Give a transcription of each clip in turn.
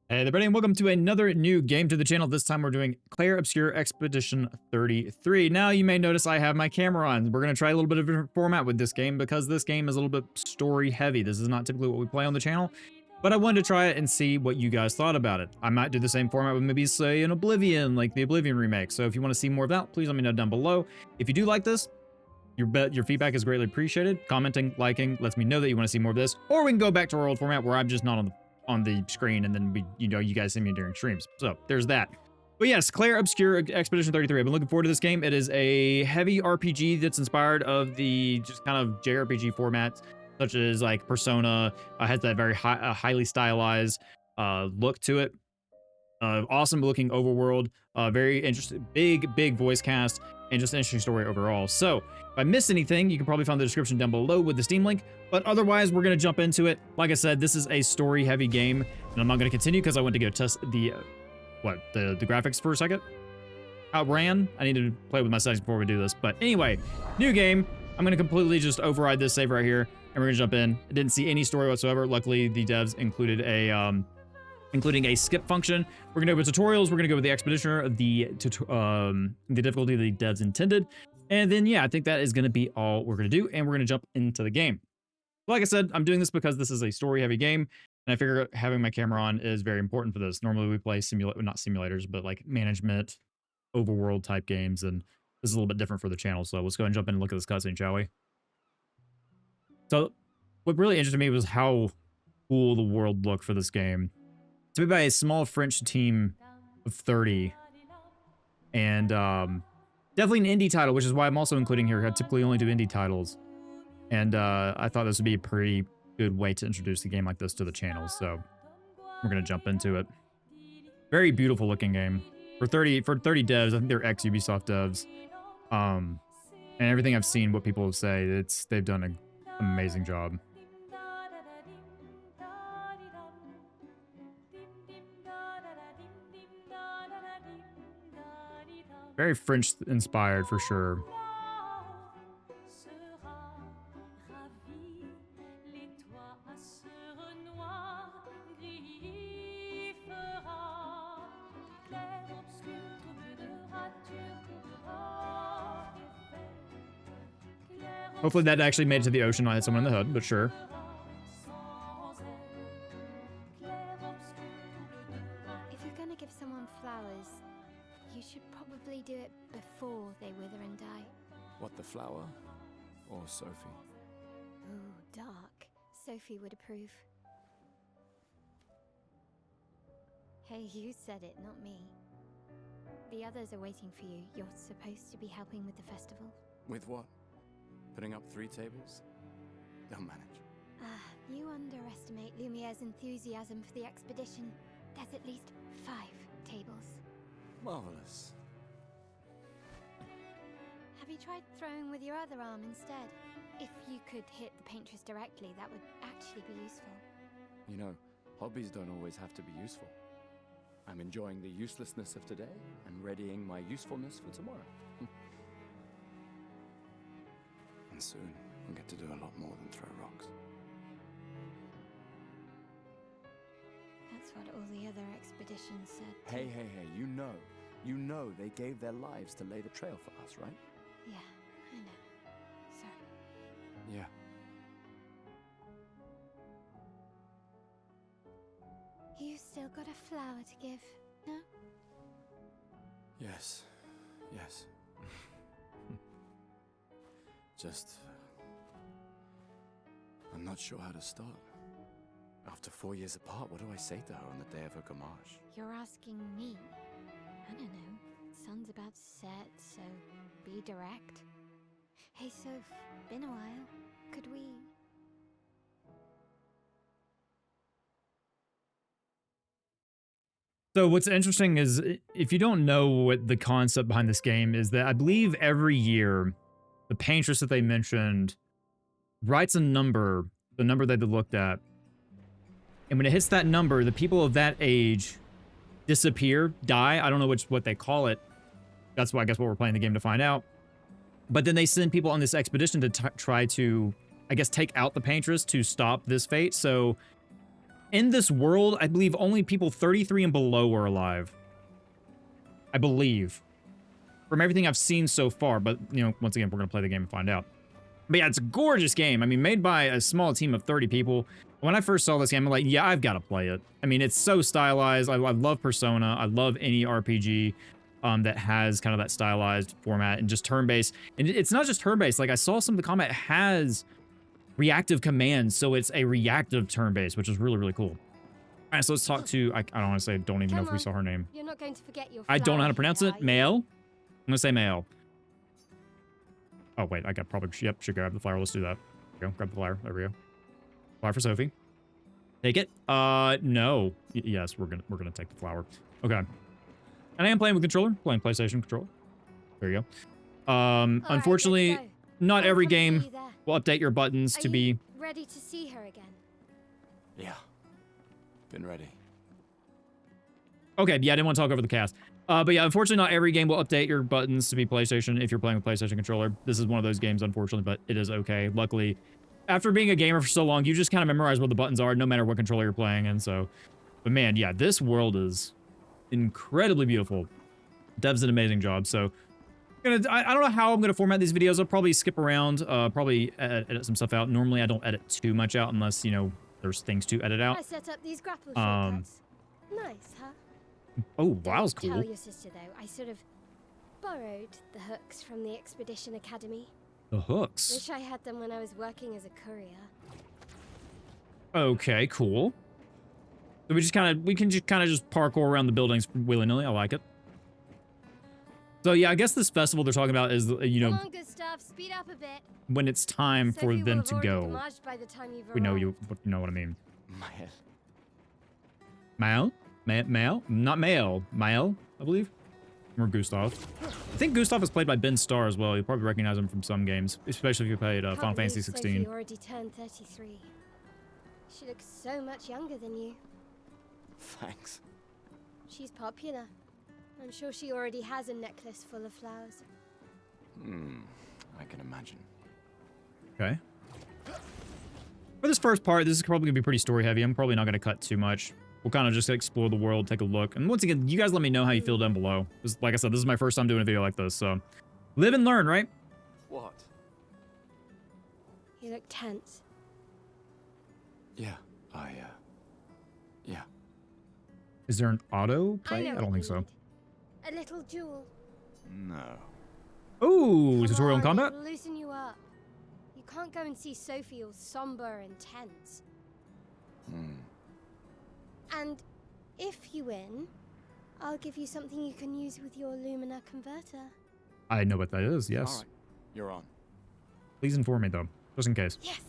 Hey everybody, and welcome to another new game to the channel. This time we're doing Clair Obscur Expedition 33. Now you may notice I have my camera on. We're going to try a little bit of a different format with this game because this game is a little bit story heavy. This is not typically what we play on the channel, but I wanted to try it and see what you guys thought about it. I might do the same format with maybe say an Oblivion, like the Oblivion remake. So if you want to see more of that, please let me know down below. If you do like this, your feedback is greatly appreciated. Commenting, liking, lets me know that you want to see more of this, or we can go back to our old format where I'm just not on the screen, and then you guys see me during streams. So there's that. But yes, Clair Obscur Expedition 33. I've been looking forward to this game. It is a heavy RPG that's inspired of the just kind of JRPG formats, such as like Persona. Has that very highly stylized look to it. Awesome looking overworld. Very interesting, big voice cast, and just an interesting story overall. So if I miss anything, you can probably find the description down below with the Steam link. But otherwise, we're going to jump into it. Like I said, this is a story-heavy game, and I'm not going to continue because I want to go test the graphics for a second. Outran. I need to play with my settings before we do this. But anyway, new game. I'm going to completely just override this save right here, and we're going to jump in. I didn't see any story whatsoever. Luckily, the devs included a including a skip function. We're going to go with tutorials. We're going to go with the Expeditioner, the difficulty the devs intended. And then, yeah, I think that is going to be all we're going to do, and we're going to jump into the game. Like I said, I'm doing this because this is a story-heavy game, and I figure having my camera on is very important for this. Normally, we play not simulators, but like management, overworld-type games, and this is a little bit different for the channel. So let's go ahead and jump in and look at this cutscene, shall we? So what really interested me was how cool the world looked for this game. It's made by a small French team of 30, and definitely an indie title, which is why I'm also including here. I typically only do indie titles. And I thought this would be a pretty good way to introduce a game like this to the channel. So we're going to jump into it. Very beautiful looking game. For 30 devs, I think they're ex-Ubisoft devs. And everything I've seen, what people say, they've done an amazing job. Very French inspired for sure. Hopefully that actually made it to the ocean, not hit someone in the hood, but sure. If you're gonna give someone flowers, you should probably do it before they wither and die. What, the flower? Or Sophie? Ooh, dark. Sophie would approve. Hey, you said it, not me. The others are waiting for you. You're supposed to be helping with the festival. With what? Putting up 3 tables? They'll manage. You underestimate Lumiere's enthusiasm for the expedition. There's at least 5 tables. Marvelous. Have you tried throwing with your other arm instead? If you could hit the Paintress directly, that would actually be useful. You know, hobbies don't always have to be useful. I'm enjoying the uselessness of today and readying my usefulness for tomorrow. And soon, I'll get to do a lot more than throw rocks. That's what all the other expeditions said. Hey, you know they gave their lives to lay the trail for us, right? Yeah, I know. Sorry. Yeah. You still got a flower to give, no? Yes. Just... I'm not sure how to start. After 4 years apart, what do I say to her on the day of her gamache? You're asking me? I don't know. Sun's about to set, so be direct. Hey, Soph, been a while. Could we... So what's interesting is, if you don't know what the concept behind this game is, that I believe every year, the Paintress that they mentioned writes a number, the number that they looked at. And when it hits that number, the people of that age disappear, die. I don't know what they call it. That's why I guess what we're playing the game to find out. But then they send people on this expedition to try to, I guess, take out the Paintress to stop this fate. So in this world, I believe only people 33 and below are alive. I believe. From everything I've seen so far, but, you know, once again, we're going to play the game and find out. But yeah, it's a gorgeous game. I mean, made by a small team of 30 people. When I first saw this game, I'm like, yeah, I've got to play it. I mean, it's so stylized. I love Persona. I love any RPG that has kind of that stylized format and just turn-based. And it's not just turn-based. Like, I saw some of the combat has reactive commands, so it's a reactive turn-based, which is really, really cool. All right, so let's talk to, I don't want to say, don't even know if we saw her name. You're not going to forget your I don't know how to pronounce it. flower, are you? Mael? I'm gonna say Mael. Oh, wait, I got probably, yep, should grab the flower. Let's do that. There we go, grab the flower. There we go. Flower for Sophie. Take it. No. Yes, we're gonna take the flower. Okay. And I am playing with controller, playing PlayStation controller. There you go. All right, Unfortunately, let's go. not I'll every probably game be there. will update your buttons Are to you be... ready to see her again? Yeah. Been ready. Okay, yeah, I didn't want to talk over the cast. But yeah, unfortunately, not every game will update your buttons to be PlayStation if you're playing with PlayStation controller. This is one of those games, unfortunately, but it is okay. Luckily, after being a gamer for so long, you just kind of memorize what the buttons are, no matter what controller you're playing. And so, but man, yeah, this world is incredibly beautiful. Dev's an amazing job. So, I don't know how I'm going to format these videos. I'll probably skip around, probably edit some stuff out. Normally, I don't edit too much out unless, you know, there's things to edit out. I set up these grapple shortcuts. Nice, huh? Oh, wow, that was Don't cool. Tell your sister though. I sort of borrowed the hooks from the Expedition Academy. The hooks. Wish I had them when I was working as a courier. Okay, cool. So we can just kind of just parkour around the buildings willy-nilly. I like it. So yeah, I guess this festival they're talking about is, you know, Come on, good stuff. Speed up a bit. when it's time for Sophie will them have to already go. demarched by the time you've We know arrived. you know what I mean. Mael. Mael? Mael? Not Mael. Mael, I believe. Or Gustav. I think Gustav is played by Ben Starr as well. You'll probably recognize him from some games, especially if you played Final Can't Fantasy believe 16. Sophie already turned 33. She looks so much younger than you. Thanks. She's popular. I'm sure she already has a necklace full of flowers. I can imagine. Okay. For this first part, this is probably going to be pretty story heavy. I'm probably not going to cut too much. We'll kind of just explore the world, take a look. And once again, you guys let me know how you feel down below. Like I said, this is my first time doing a video like this, so live and learn, right? What? You look tense. Yeah, yeah. Is there an auto play? know I what don't think you so. need. A little jewel. No. Ooh, Come tutorial on on, combat? it'll loosen you up. You can't go and see Sophie all somber and tense. And if you win, I'll give you something you can use with your Lumina converter. I know what that is, yes. All right, you're on. Please inform me, though, just in case. Yes!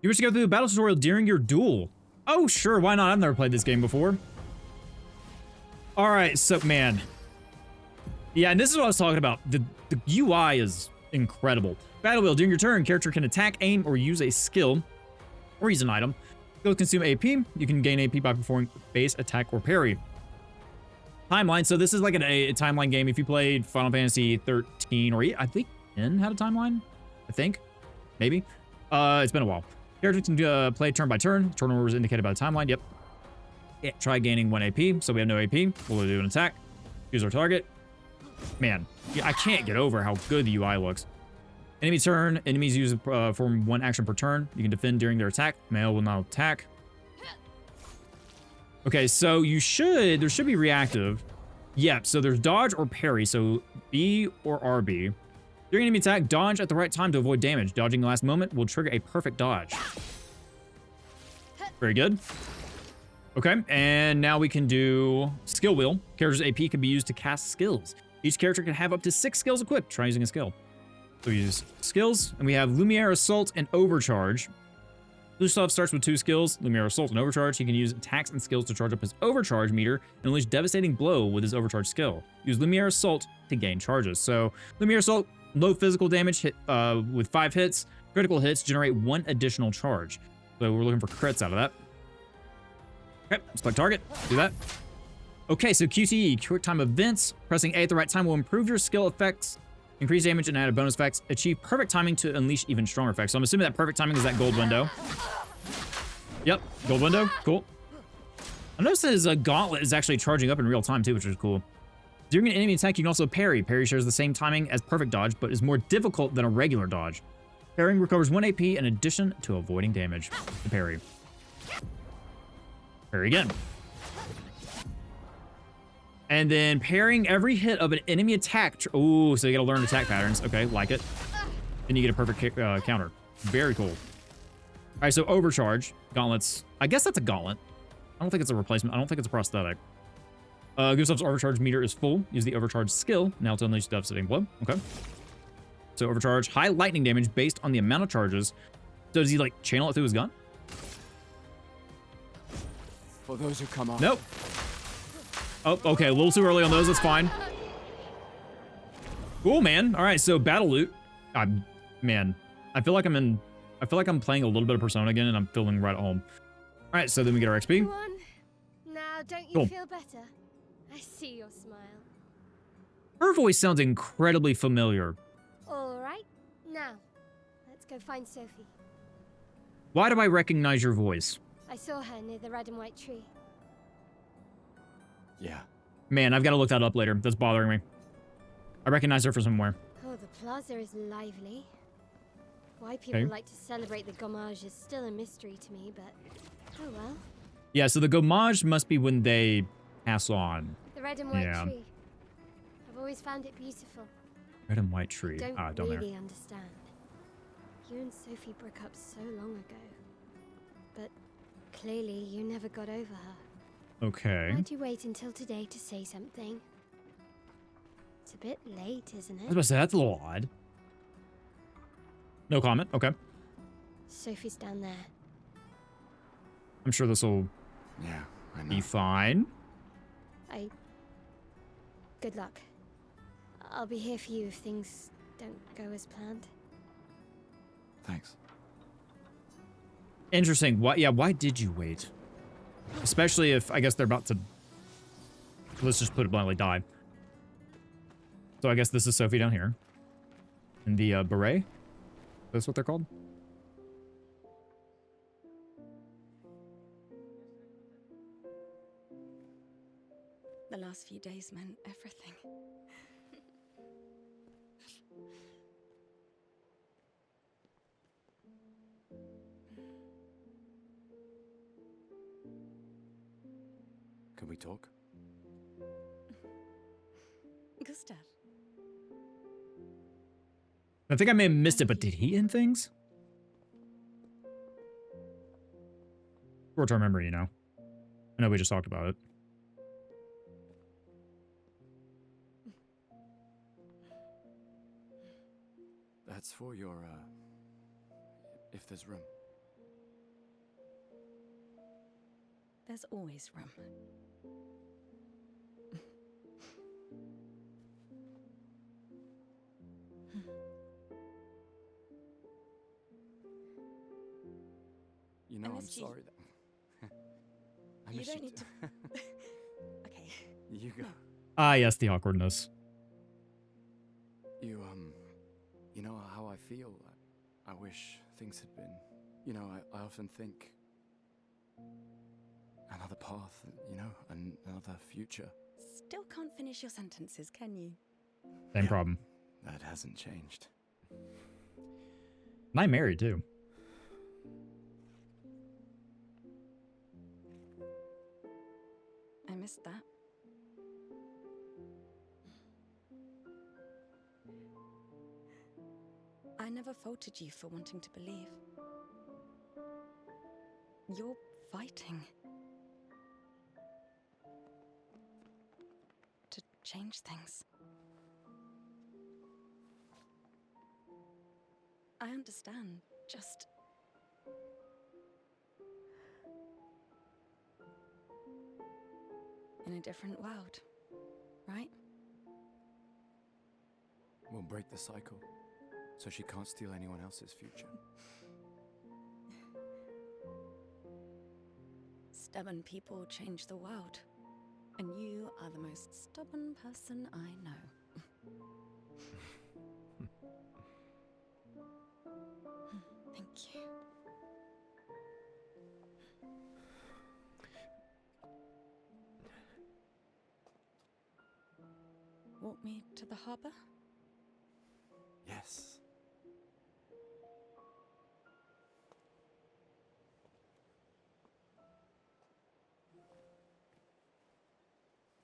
You wish to go through the battle tutorial during your duel? Oh, sure, why not? I've never played this game before. All right, so, man. Yeah, and this is what I was talking about. The UI is incredible. Battle wheel, during your turn, character can attack, aim, or use a skill, or use an item. Skills consume AP. You can gain AP by performing base, attack, or parry. Timeline, so this is like a timeline game. If you played Final Fantasy 13 or I think 10 had a timeline, I think, maybe. It's been a while. Characters can play turn by turn. Turn order is indicated by the timeline. Yep. Yeah, try gaining 1 AP. So we have no AP. We'll do an attack. Choose our target. Man, yeah, I can't get over how good the UI looks. Enemy turn. Enemies use form 1 action per turn. You can defend during their attack. Mael will now attack. Okay, so there should be reactive. Yep, so there's dodge or parry. So B or RB. During enemy attack, dodge at the right time to avoid damage. Dodging the last moment will trigger a perfect dodge. Very good. Okay, and now we can do skill wheel. Character's AP can be used to cast skills. Each character can have up to 6 skills equipped. Try using a skill. So we use skills, and we have Lumiere Assault and Overcharge. Gustav starts with 2 skills, Lumiere Assault and Overcharge. He can use attacks and skills to charge up his Overcharge meter and unleash Devastating Blow with his Overcharge skill. Use Lumiere Assault to gain charges. So Lumiere Assault, low physical damage hit with 5 hits. Critical hits generate 1 additional charge. So we're looking for crits out of that. Okay, select target, do that. Okay, so QTE, quick time events. Pressing A at the right time will improve your skill effects, increase damage, and add bonus effects. Achieve perfect timing to unleash even stronger effects. So I'm assuming that perfect timing is that gold window. Yep, gold window, cool. I noticed that his gauntlet is actually charging up in real time too, which is cool. During an enemy attack, you can also parry. Parry shares the same timing as perfect dodge, but is more difficult than a regular dodge. Parrying recovers 1 AP in addition to avoiding damage. The parry. Parry again. And then parrying every hit of an enemy attack. Ooh, so you gotta learn attack patterns. Okay, like it. Then you get a perfect counter. Very cool. All right, so overcharge. Gauntlets. I guess that's a gauntlet. I don't think it's a replacement. I don't think it's a prosthetic. Gustav's overcharge meter is full. Use the overcharge skill now to unleash devastating blow. Okay. So overcharge, high lightning damage based on the amount of charges. So does he like channel it through his gun? For those who come on. Nope. Oh, okay. A little too early on those. That's fine. Cool, man. All right. So battle loot. Man, I feel like I'm playing a little bit of Persona again, and I'm feeling right at home. All right. So then we get our XP. Everyone, now don't you Cool. feel better? I see your smile. Her voice sounds incredibly familiar. All right, now let's go find Sophie. Why do I recognize your voice? I saw her near the red and white tree. Yeah. Man, I've got to look that up later. That's bothering me. I recognize her from somewhere. Oh, the plaza is lively. Why people Okay. like to celebrate the gommage is still a mystery to me, but oh well. Yeah, so the gommage must be when they pass on. The red and white Yeah. tree. I've always found it beautiful. Red and white tree. Don't Down there. really understand. You and Sophie broke up so long ago, but clearly you never got over her. Okay. Why'd you wait until today to say something? It's a bit late, isn't I was it? about to say, that's a little odd. No comment. Okay. Sophie's down there. I'm sure this will Yeah, I know. be fine. Good luck. I'll be here for you if things don't go as planned. Thanks. Interesting. Why did you wait? Especially if, I guess they're about to, let's just put it bluntly, die. So I guess this is Sophie down here. And the beret? That's what they're called? The last few days meant everything. Can we talk? Gustav, I think I may have missed it, but did he end things? Short-term memory, you know. I know we just talked about it. That's for your, if there's room. there's always room. You know, I I'm missed you. sorry that... I You miss don't you need too. Okay. You go. Ah, yes, the awkwardness. You know how I feel? I wish things had been... You know, I often think... Another path, you know, another future. Still can't finish your sentences, can you? Same problem. That hasn't changed. And I'm married, too. I missed that. I never faulted you for wanting to believe. You're fighting to change things. I understand, just... in a different world, right? We'll break the cycle, so she can't steal anyone else's future. Stubborn people change the world, and you are the most stubborn person I know. Thank you. walk me to the harbor? Yes.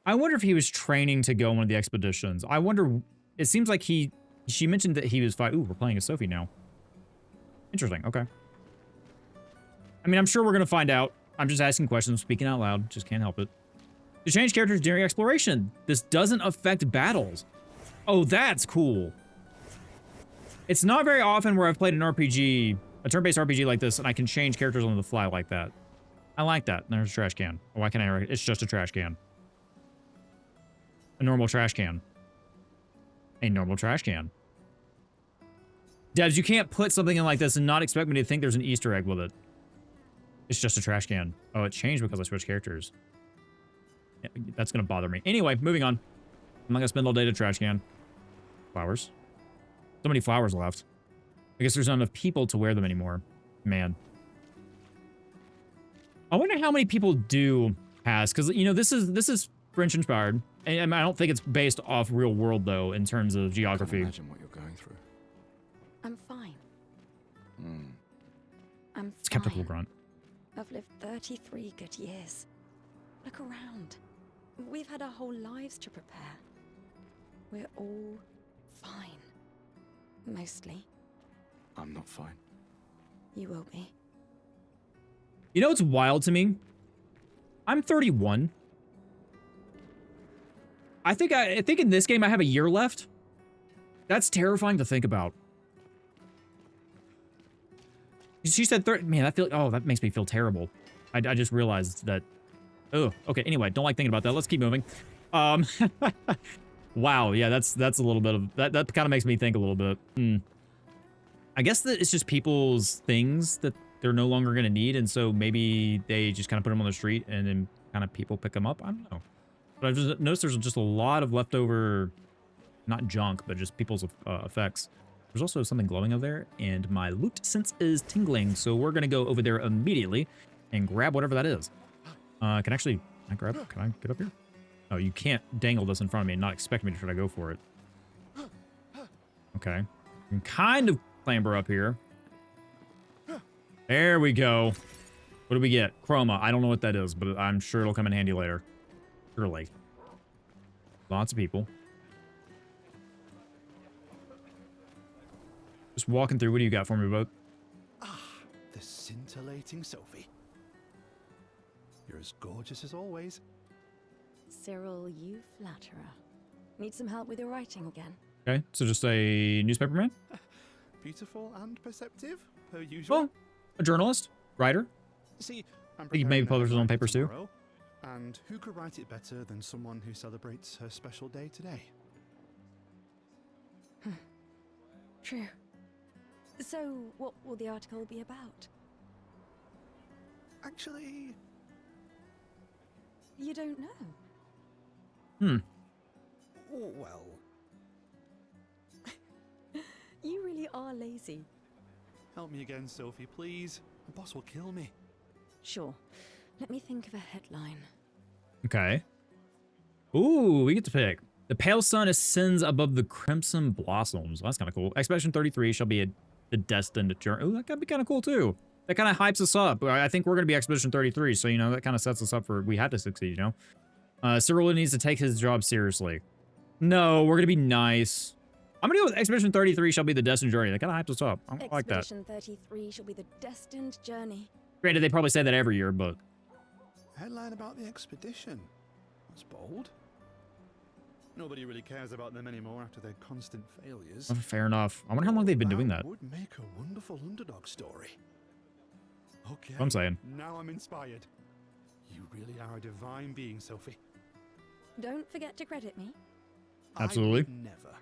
I wonder if he was training to go on one of the expeditions. I wonder, it seems like she mentioned that he was ooh, we're playing as Sophie now. Interesting, okay. I mean, I'm sure we're gonna find out. I'm just asking questions, speaking out loud, just can't help it. To change characters during exploration. This doesn't affect battles. Oh, that's cool. It's not very often where I've played an RPG, a turn-based RPG like this, and I can change characters on the fly like that. I like that. There's a trash can. Why can't I? It's just a trash can. A normal trash can. A normal trash can. Devs, you can't put something in like this and not expect me to think there's an Easter egg with it. It's just a trash can. Oh, it changed because I switched characters. Yeah, that's gonna bother me. Anyway, moving on. I'm not gonna spend all day at a trash can. Flowers. So many flowers left. I guess there's not enough people to wear them anymore. Man. I wonder how many people do pass, because, you know, this is French inspired. And I don't think it's based off real world, though, in terms of geography. I can't imagine what you're going through. I'm fine. Hmm. I'm Skeptical fine. grunt. I've lived 33 good years. Look around. We've had our whole lives to prepare. We're all fine. Mostly. I'm not fine. You will be. You know what's wild to me? I'm 31. I think in this game I have a year left. That's terrifying to think about. She said 30. Man, that makes me feel terrible. I just realized that. Oh, okay. Anyway, don't like thinking about that. Let's keep moving. Wow. Yeah, that's a little bit of that kind of makes me think a little bit. I guess that it's just people's things that they're no longer going to need, and so maybe they just kind of put them on the street and then kind of people pick them up. I don't know. But I've just noticed there's just a lot of leftover, not junk, but just people's effects. There's also something glowing over there, and my loot sense is tingling, so we're going to go over there immediately and grab whatever that is. Can I grab it? Can I get up here? Oh, you can't dangle this in front of me and not expect me to try to go for it. Okay. I can kind of clamber up here. There we go. What do we get? Chroma. I don't know what that is, but I'm sure it'll come in handy later. Surely. Lots of people. Just walking through. What do you got for me, bud? Ah, the scintillating Sophie. You're as gorgeous as always. Cyril, you flatterer. Need some help with your writing again? Okay, so just a newspaper man? Beautiful and perceptive, per usual. Well, a journalist, writer. See, I'm He maybe preparing publishes his own a papers too. tomorrow, and who could write it better than someone who celebrates her special day today? True. So, what will the article be about? Actually, You don't know? well, You really are lazy. help me again, Sophie, please. The boss will kill me. Sure. Let me think of a headline. Okay. Ooh, we get to pick. The pale sun ascends above the crimson blossoms. Well, that's kind of cool. Expedition 33 shall be the destined journey. Ooh, that could be kind of cool too. That kind of hypes us up. I think we're going to be Expedition 33, so, you know, that kind of sets us up for, we have to succeed, you know? Cyril needs to take his job seriously. No, we're going to be nice. I'm going to go with Expedition 33 shall be the destined journey. That kind of hypes us up. I like that. Expedition 33 shall be the destined journey. Granted, they probably say that every year, but... Headline about the expedition. That's bold. Nobody really cares about them anymore after their constant failures. Fair enough. I wonder how long they've been doing that. Would make a wonderful underdog story. Okay. I'm saying. Now I'm inspired. You really are a divine being, Sophie. Don't forget to credit me. Absolutely. I would never.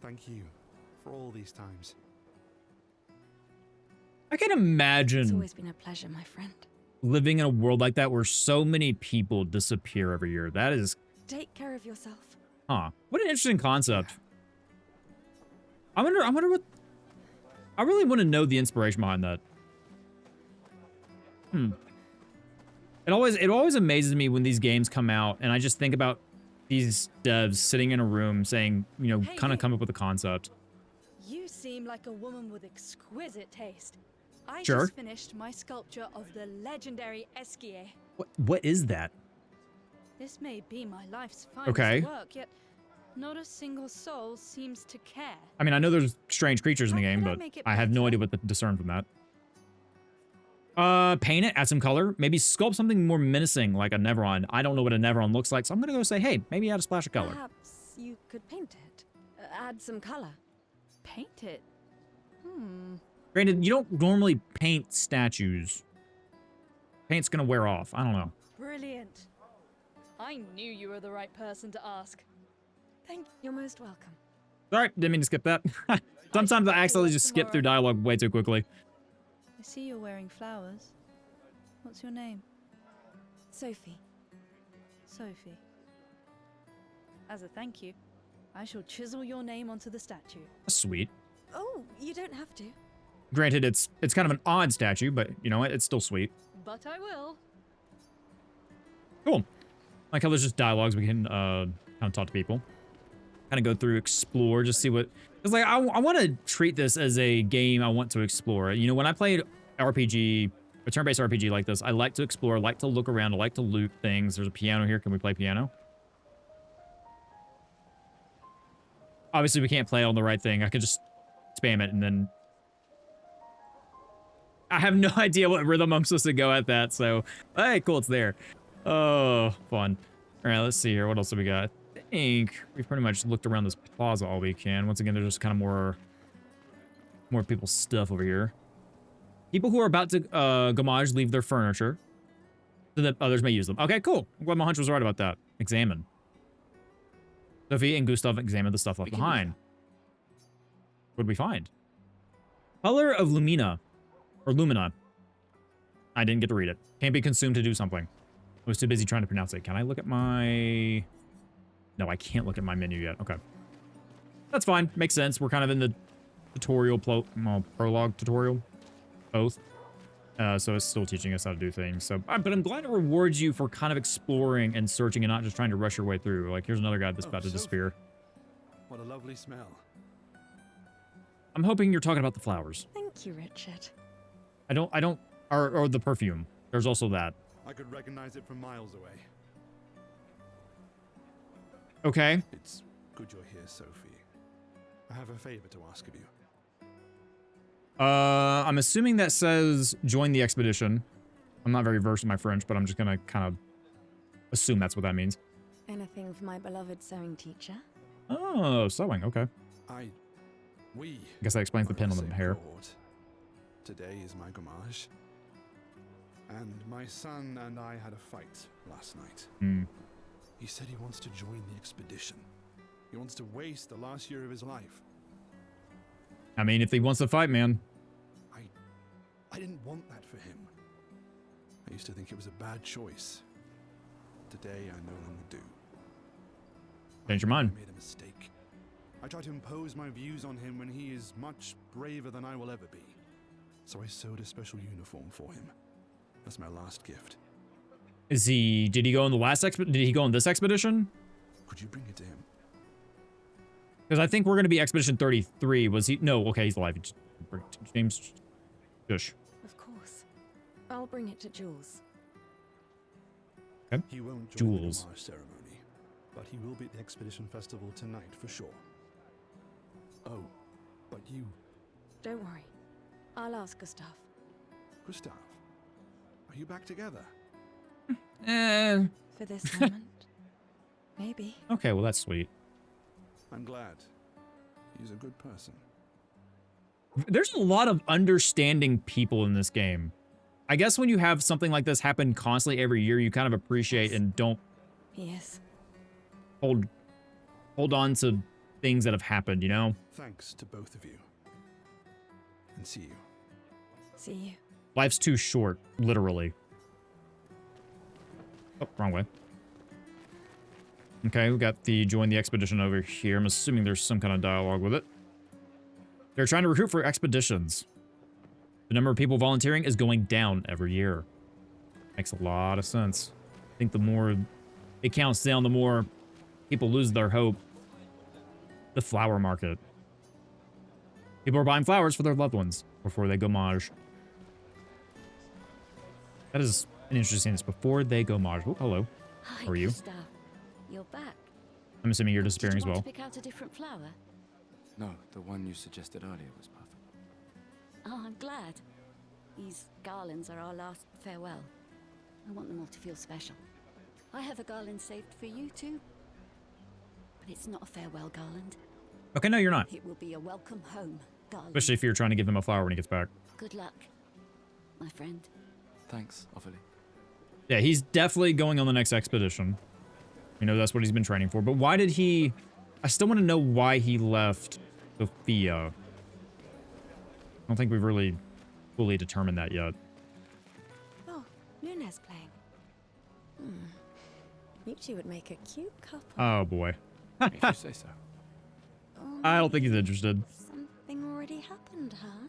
Thank you for all these times. I can It's imagine always been a pleasure, my friend. living in a world like that where so many people disappear every year. That is, Take care of yourself. huh. What an interesting concept. I wonder what, I really want to know the inspiration behind that. It always amazes me when these games come out and I just think about these devs sitting in a room saying, you know, kind of come up with a concept. You seem like a woman with exquisite taste. I Sure. just finished my sculpture of the legendary Esquier. What is that? This may be my life's finest Okay. work, yet not a single soul seems to care. I mean, I know there's strange creatures in the How game, could I but make it I have no better? idea what to discern from that. Paint it, add some color, maybe sculpt something more menacing like a Neveron. I don't know what a Neveron looks like, so I'm gonna go say, hey, maybe add a splash of color. Perhaps you could paint it. Add some color. Paint it? Granted, you don't normally paint statues. Paint's gonna wear off. I don't know. Brilliant. I knew you were the right person to ask. You're most welcome. Sorry, didn't mean to skip that. Sometimes I accidentally just skip through dialogue way too quickly. I see you're wearing flowers. What's your name? Sophie. Sophie. As a thank you, I shall chisel your name onto the statue. Sweet. Oh, you don't have to. Granted, it's kind of an odd statue, but you know what? It's still sweet. But I will. Cool. Like how there's just dialogues we can kind of talk to people. Kind of go through, explore, just see what... It's like, I want to treat this as a game I want to explore. You know, when I played RPG, a turn-based RPG like this, I like to explore, I like to look around, I like to loot things. There's a piano here. Can we play piano? Obviously, we can't play on the right thing. I could just spam it and then... I have no idea what rhythm I'm supposed to go at that, so... Hey, cool, it's there. Oh, fun. All right, let's see here. What else do we got? I think we've pretty much looked around this plaza all we can. Once again, there's just kind of more people's stuff over here. People who are about to gamage leave their furniture so that others may use them. Okay, cool. I'm glad my hunch was right about that. Examine. Sophie and Gustav examined the stuff left behind. What did we find? Color of Lumina. Or Lumina. I didn't get to read it. Can't be consumed to do something. I was too busy trying to pronounce it. Can I look at my... No, I can't look at my menu yet. Okay. That's fine. Makes sense. We're kind of in the tutorial, prologue tutorial. Both. So it's still teaching us how to do things. So, but I'm glad it rewards you for kind of exploring and searching and not just trying to rush your way through. Like, here's another guy that's about to disappear. What a lovely smell. I'm hoping you're talking about the flowers. Thank you, Richard. Or the perfume. There's also that. I could recognize it from miles away. Okay. It's good you're here, Sophie. I have a favor to ask of you. I'm assuming that says join the expedition. I'm not very versed in my French, but I'm just gonna kind of assume that's what that means. Anything for my beloved sewing teacher? Oh, sewing. Okay. We. I guess that explains the pin on the hair. Court. Today is my gamage. And my son and I had a fight last night. Hmm. He said he wants to join the expedition. He wants to waste the last year of his life. I mean, if he wants to fight, man. I didn't want that for him. I used to think it was a bad choice. Today, I no longer do. Change your mind. I made a mistake. I tried to impose my views on him when he is much braver than I will ever be. So I sewed a special uniform for him. That's my last gift. Did he go on the last did he go on this expedition? Could you bring it to him? Because I think we're going to be Expedition 33. Was he? No, okay, he's alive. James, shush. Of course. I'll bring it to Jules. Okay. He won't join the Jules. Gamage ceremony, but he will be at the expedition festival tonight for sure. Oh, but you, Don't worry. I'll ask Gustav. Gustav, are you back together? For this moment. Maybe. Okay, well, that's sweet. I'm glad. He's a good person. There's a lot of understanding people in this game. I guess when you have something like this happen constantly every year, you kind of appreciate and don't He is. hold on to things that have happened, you know? Thanks to both of you. And see you. See you. Life's too short, literally. Oh, wrong way. Okay, we got the join the expedition over here. I'm assuming there's some kind of dialogue with it. They're trying to recruit for expeditions. The number of people volunteering is going down every year. Makes a lot of sense. I think the more it counts down, the more people lose their hope. The flower market. People are buying flowers for their loved ones before they go mage. That is an interesting. It's before they go mage. Oh, hello. Hi, How are you? Gustav. You're back. I'm assuming you're disappearing Did as you want well. to pick out a different flower? No, the one you suggested earlier was perfect. Oh, I'm glad. These garlands are our last farewell. I want them all to feel special. I have a garland saved for you too. But it's not a farewell garland. Okay, no, you're not. It will be a welcome home garland. Especially if you're trying to give him a flower when he gets back. Good luck, my friend. Thanks, Ophelia. Yeah, he's definitely going on the next expedition. You know, that's what he's been training for. But why did he... I still want to know why he left Sophia. I don't think we've really fully determined that yet. Oh, Luna's playing. You two would make a cute couple. Oh, boy. If you say so. Oh, I don't think he's interested. something already happened, huh?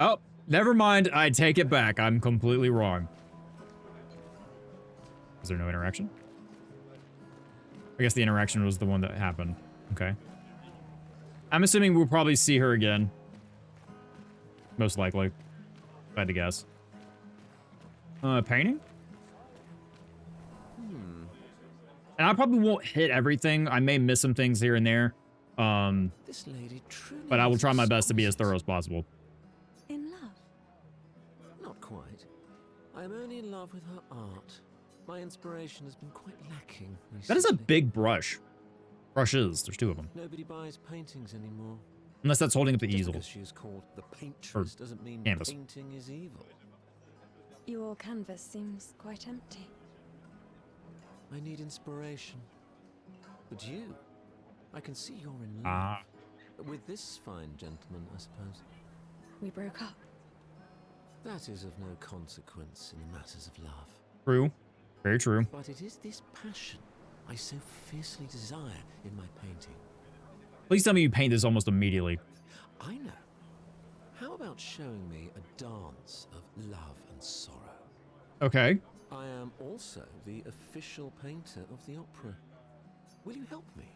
Oh, never mind. I take it back. I'm completely wrong. Is there no interaction? I guess the interaction was the one that happened. Okay. I'm assuming we'll probably see her again. Most likely. If I had to guess. Painting? And I probably won't hit everything. I may miss some things here and there. This lady truly But I will is try my best to be as exquisite. thorough as possible. In love? Not quite. I am only in love with her art. My inspiration has been quite lacking recently. That is a big brush. Brushes. There's two of them. Nobody buys paintings anymore. Unless that's holding up the Just easel. because she is called the Paintress doesn't mean canvas. painting is evil. Your canvas seems quite empty. I need inspiration. But you, I can see you're in love. Ah. With this fine gentleman, I suppose. We broke up. That is of no consequence in matters of love. True. Very true. But it is this passion I so fiercely desire in my painting. Please tell me you paint this almost immediately. I know. How about showing me a dance of love and sorrow? Okay. I am also the official painter of the opera. Will you help me?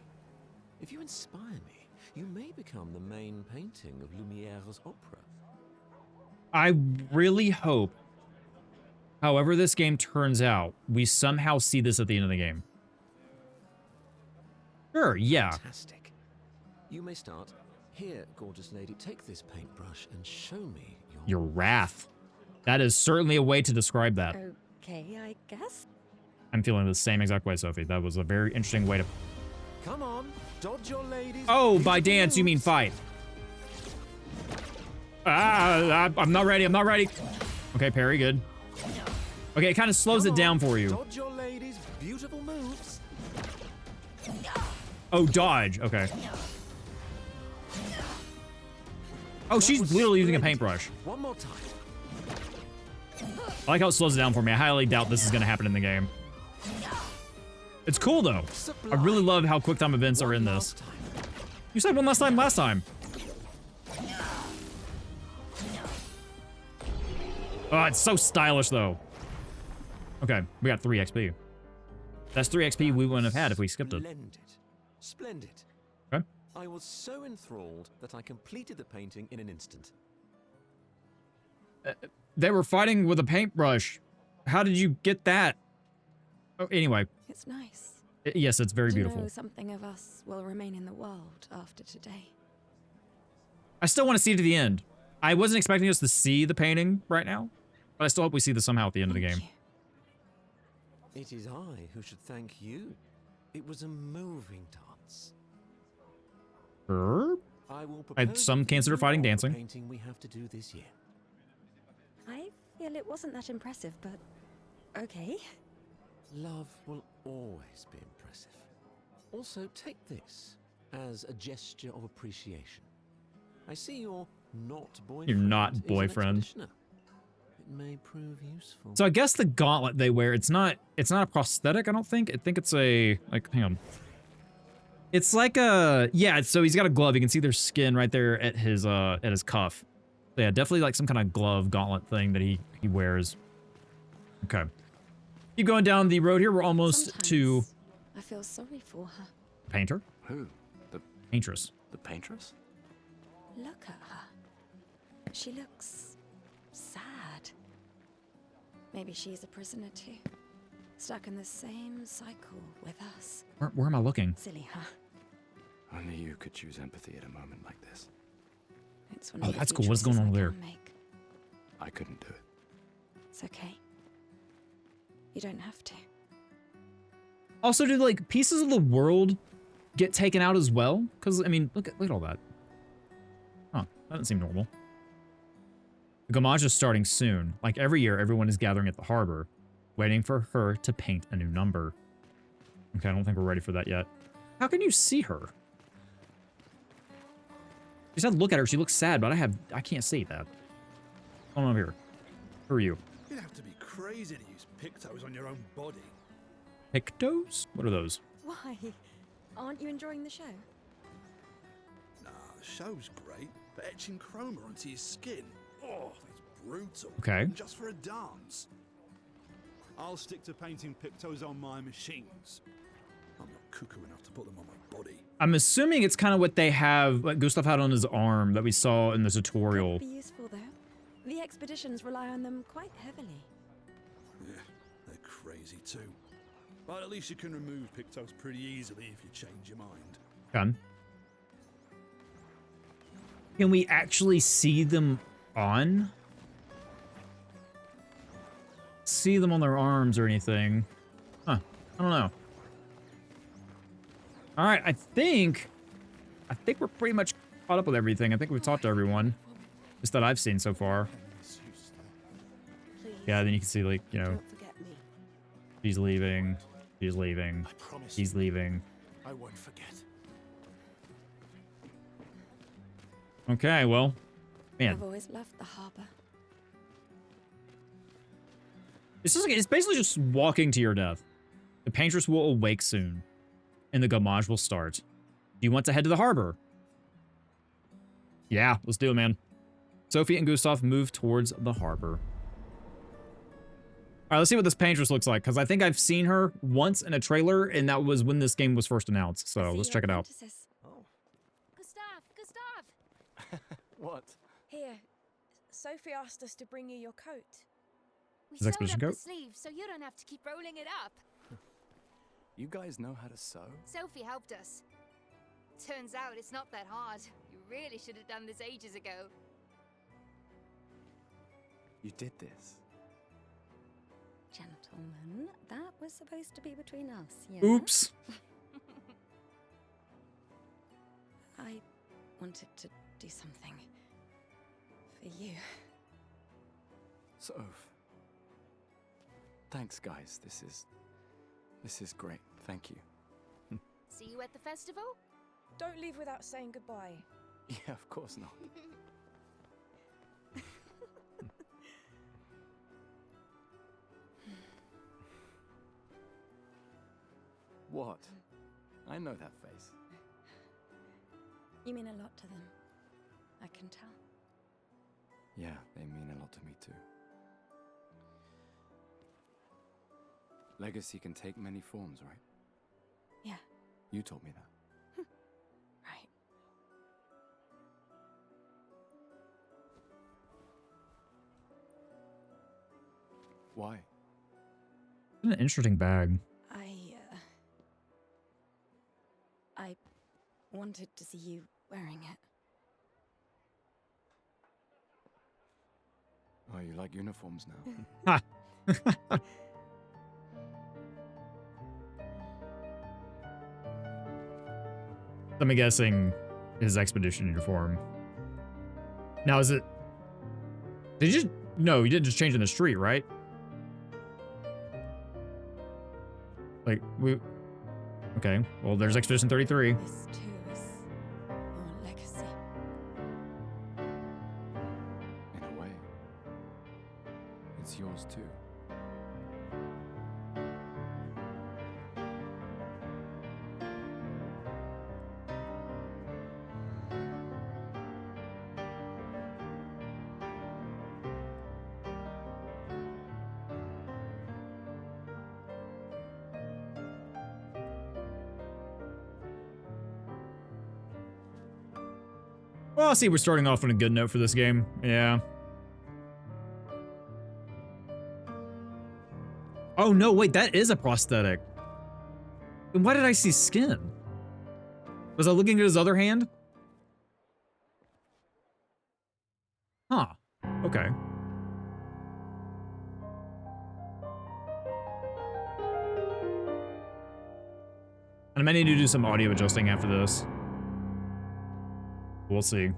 If you inspire me, you may become the main painting of Lumiere's opera. I really hope, however this game turns out, we somehow see this at the end of the game. Sure, yeah. Fantastic. You may start. Here, gorgeous lady, take this paintbrush and show me Your wrath. That is certainly a way to describe that. Okay, I guess. I'm feeling the same exact way, Sophie. That was a very interesting way to... Come on, dodge your ladies. Oh, by dance, you mean fight. Ah, I'm not ready. I'm not ready. Okay, parry, good. Okay, it kind of slows it down for you. Dodge your ladies, beautiful moves. Oh, dodge. Okay. Oh, she's literally using a paintbrush. One more time. I like how it slows it down for me. I highly doubt this is going to happen in the game. It's cool, though. I really love how quick time events are in this. You said one last time last time. Oh, it's so stylish, though. Okay, we got 3 XP. That's 3 XP we wouldn't have had if we skipped it. Splendid. Splendid. Okay. I was so enthralled that I completed the painting in an instant. They were fighting with a paintbrush. How did you get that? Oh, anyway. It's nice. Yes, it's very To beautiful. know something of us will remain in the world after today. I still want to see it to the end. I wasn't expecting us to see the painting right now, but I still hope we see this somehow at the end of the game. It is I who should thank you. It was a moving dance. Sure. I will I'd some propose consider the fighting opera dancing. painting we have to do this year. I feel it wasn't that impressive, but okay. Love will always be impressive. Also, take this as a gesture of appreciation. I see you're not boyfriend. You're not is an boyfriend. expeditioner. It may prove useful. So I guess the gauntlet they wear, it's not a prosthetic, I don't think. I think it's a, like, hang on. It's like a, yeah, so he's got a glove. You can see their skin right there at his cuff. So yeah, definitely like some kind of glove gauntlet thing that he wears. Okay. Keep going down the road here. We're almost to Sometimes I feel sorry for her. Painter. Who? The Paintress. Paintress? Look at her. She looks sad. Maybe she's a prisoner too. Stuck in the same cycle with us. Where am I looking? Silly, huh? Only you could choose empathy at a moment like this. It's one Oh, of the that's few cool. What's going choices on I there? can make. I couldn't do it. It's okay. You don't have to. Also, did like pieces of the world get taken out as well? Because I mean, look at all that. Huh? That doesn't seem normal. The Gamage is starting soon. Like every year, everyone is gathering at the harbor, waiting for her to paint a new number. Okay, I don't think we're ready for that yet. How can you see her? You said look at her. She looks sad, but I can't see that. What's going on over here? Who are you? You'd have to be crazy to use pictos on your own body. Pictos? What are those? Why? Aren't you enjoying the show? Nah, the show's great, but etching chroma onto your skin, oh, that's brutal. Okay. And just for a dance. I'll stick to painting pictos on my machines. I'm not cuckoo enough to put them on my body. I'm assuming it's kind of what they have, what Gustav had on his arm that we saw in the tutorial. Could be useful though. The expeditions rely on them quite heavily. Yeah, they're crazy too. But at least you can remove pictos pretty easily if you change your mind. Done. Can we actually see them on? See them on their arms or anything? Huh. I don't know. All right, I think we're pretty much caught up with everything. I think we've talked to everyone, just that I've seen so far. Please. Yeah, then you can see, like, you know, Don't forget me. she's leaving, she's leaving, I promise he's leaving. I won't forget. Okay, well, man, I've always loved the harbor. it's basically just walking to your death. The Paintress will awake soon, and the Gamage will start. Do you want to head to the harbor? Yeah, let's do it, man. Sophie and Gustav move towards the harbor. All right, let's see what this Paintress looks like, because I think I've seen her once in a trailer, and that was when this game was first announced, so let's check it out. Oh. Gustav! What? Here, Sophie asked us to bring you your coat. We His sewed expedition up coat? the sleeve so you don't have to keep rolling it up. You guys know how to sew? Sophie helped us. Turns out it's not that hard. You really should have done this ages ago. You did this. Gentlemen, that was supposed to be between us, yeah? Oops. I wanted to do something for you. Soph. Thanks, guys. This is great. Thank you. See you at the festival? Don't leave without saying goodbye. Yeah, of course not. What? I know that face. You mean a lot to them. I can tell. Yeah, they mean a lot to me too. Legacy can take many forms, right? Yeah, You told me that. right. Why? An interesting bag. I wanted to see you wearing it. Oh, you like uniforms now? Ha! I'm guessing his expedition uniform. Now, is it... Did you just... No, you didn't just change in the street, right? Like, we... Okay, well, there's Expedition 33. This too is your legacy. In a way. It's yours too. Well, I see we're starting off on a good note for this game. Yeah. Oh, no, wait, that is a prosthetic. Then why did I see skin? Was I looking at his other hand? Huh. Okay. And I may need to do some audio adjusting after this. We'll see.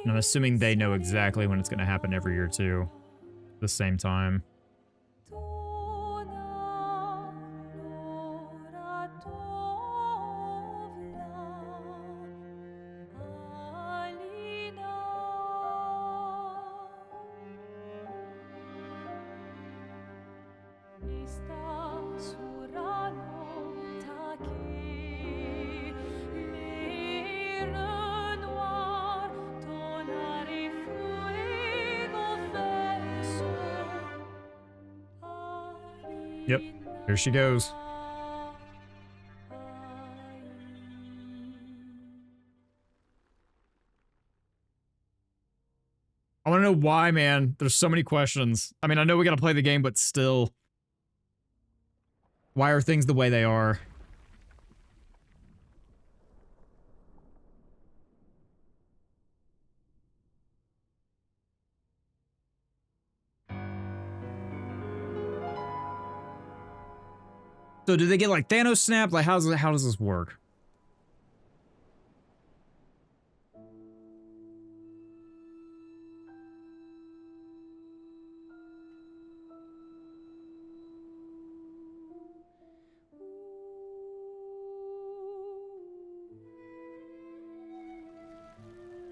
And I'm assuming they know exactly when it's going to happen every year too. At the same time. Yep, here she goes. I want to know why, man. There's so many questions. I mean, I know we got to play the game, but still. Why are things the way they are? So do they get like Thanos snapped? Like how does this work?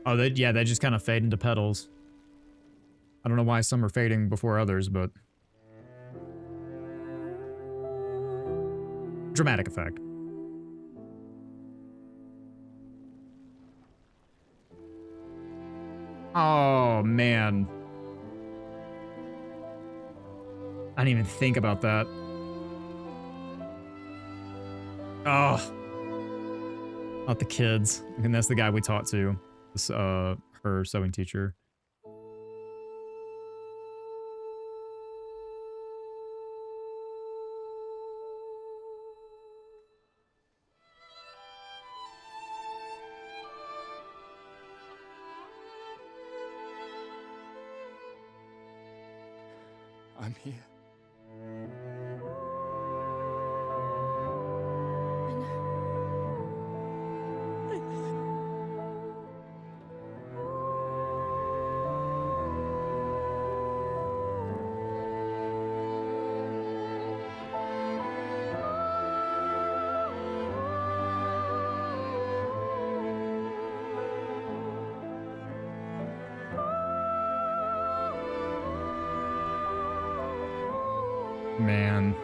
Oh, they just kind of fade into petals. I don't know why some are fading before others, but dramatic effect. Oh, man. I didn't even think about that. Oh. Not the kids. And that's the guy we taught to. This, her sewing teacher. I'm here. Man.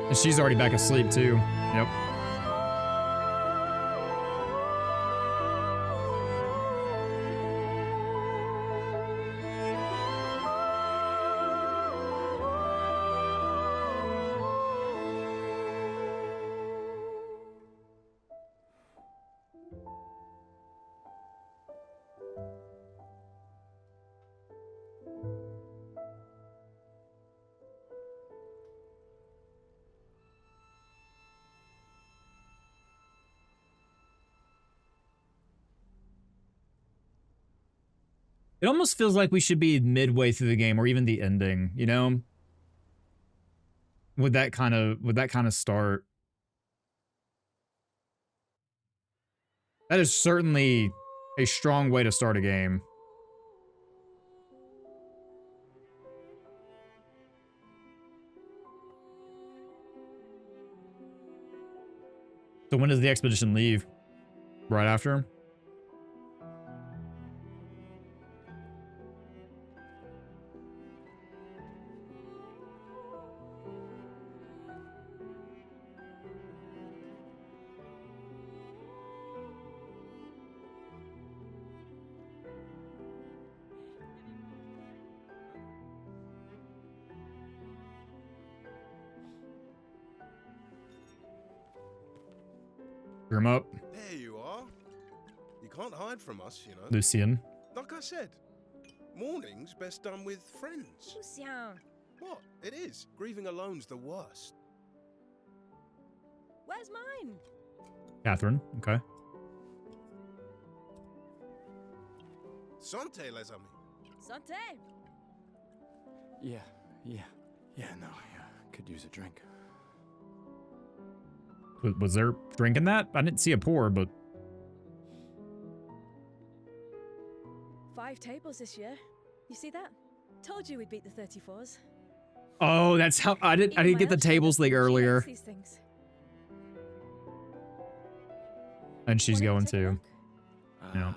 And she's already back asleep too. Yep. It almost feels like we should be midway through the game or even the ending, you know? With that kind of start. That is certainly a strong way to start a game. So when does the expedition leave? Right after? Bring him up. There you are. You can't hide from us, you know. Lucien. Like I said, mourning's best done with friends. Lucien, What? It is. Grieving alone's the worst. where's mine? Catherine. Okay. Santé, les amis. Santé. Yeah, no, I could use a drink. Was there drink in that? I didn't see a pour, but 5 tables this year. You see that? Told you we'd beat the 34s. oh, that's how I didn't get the tables thing earlier. These things. And she's Wanna go going take a to. look? Yeah.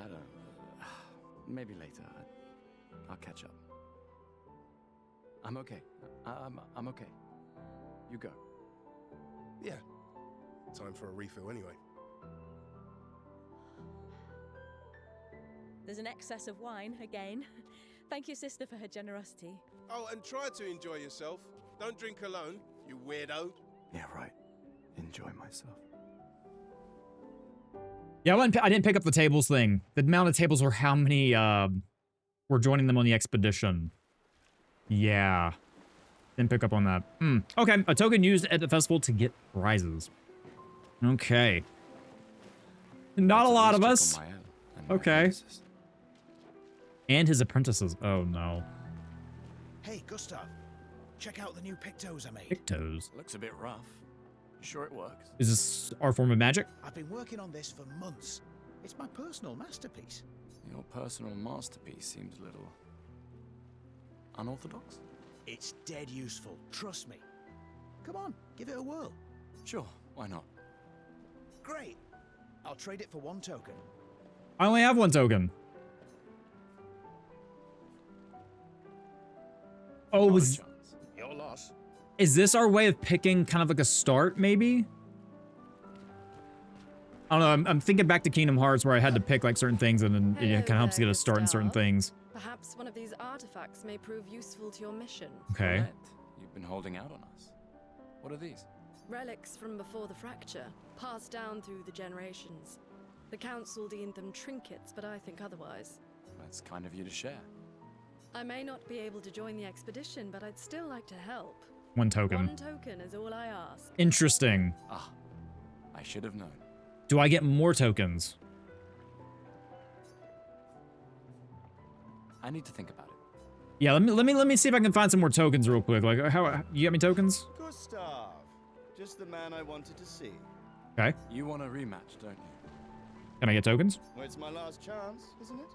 I don't. Maybe later. I'll catch up. I'm okay. I'm okay. You go. Yeah. Time for a refill anyway. There's an excess of wine again. Thank you, sister, for her generosity. Oh, and try to enjoy yourself. Don't drink alone, you weirdo. Yeah, right. Enjoy myself. Yeah, I didn't pick up the tables thing. The amount of tables were how many were joining them on the expedition. Yeah. Didn't pick up on that. Okay, a token used at the festival to get prizes. Okay. Not a lot of us. Okay. And his apprentices. Oh, no. Hey, Gustav. Check out the new pictos I made. Pictos. Looks a bit rough. You sure it works? Is this our form of magic? I've been working on this for months. It's my personal masterpiece. Your personal masterpiece seems a little unorthodox. It's dead useful, trust me. Come on, give it a whirl. Sure, why not? Great. I'll trade it for 1 token. I only have 1 token. Oh, Not a was... chance. Your loss. Is this our way of picking kind of like a start, maybe? I don't know, I'm thinking back to Kingdom Hearts where I had to pick like certain things and then it kind of helps you get a start in certain things. Perhaps one of these artifacts may prove useful to your mission. Okay. Correct. You've been holding out on us. What are these? Relics from before the fracture, passed down through the generations. The council deemed them trinkets, but I think otherwise. That's kind of you to share. I may not be able to join the expedition, but I'd still like to help. 1 token. 1 token is all I ask. Interesting. Ah, I should have known. Do I get more tokens? I need to think about it. Yeah, let me see if I can find some more tokens real quick. Like, how you got me tokens? Gustav, just the man I wanted to see. Okay. You want a rematch, don't you? Can I get tokens? Well, it's my last chance, isn't it?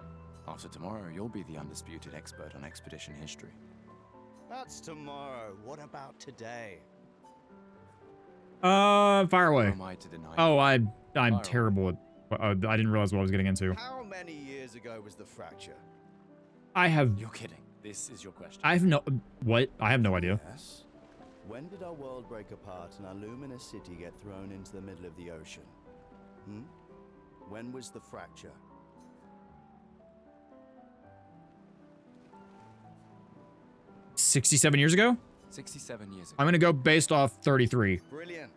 After tomorrow, you'll be the undisputed expert on expedition history. That's tomorrow. What about today? Fire Who away. am I to deny you? Oh, I'm Fire terrible at. I didn't realize what I was getting into. How many years ago was the fracture? I have You're kidding. This is your question. no what? I have no idea. Yes. When did our world break apart and our luminous city get thrown into the middle of the ocean? When was the fracture? $67 years ago? 67 years ago. I'm gonna go based off 33. Brilliant.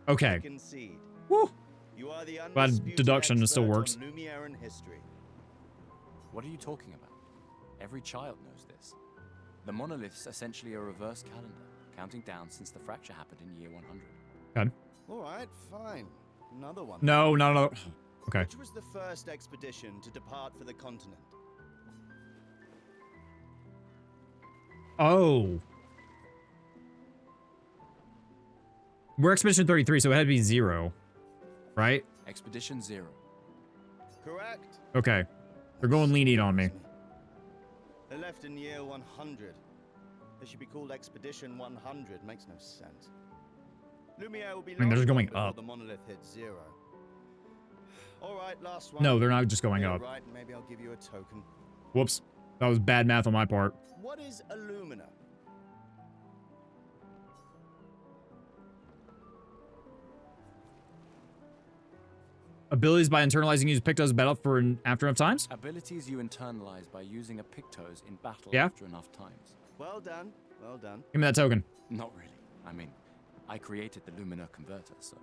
Okay. I concede. Woo. You are the But undisputed deduction still expert works. on Lumieran history. What are you talking about? Every child knows this. The monolith's essentially a reverse calendar, counting down since the fracture happened in year 100. God. All right, fine. Another one. No. Okay. Which was the first expedition to depart for the continent? Oh. We're Expedition 33, so it had to be 0. Right? Expedition 0. Correct. Okay. They're going lenient on me. They left in year 100. They should be called Expedition 100. Makes no sense. Lumiere will be I mean, they're just long going gone before up. the monolith hits zero. All right, last one. No, they're not just going You're up. right, maybe I'll give you a token. Whoops. That was bad math on my part. What is Illumina? Abilities by internalizing use Pictos battle for after enough times? Abilities you internalize by using a Pictos in battle Yeah. after enough times. Well done, well done. Give me that token. Not really. I mean, I created the Lumina converter, so...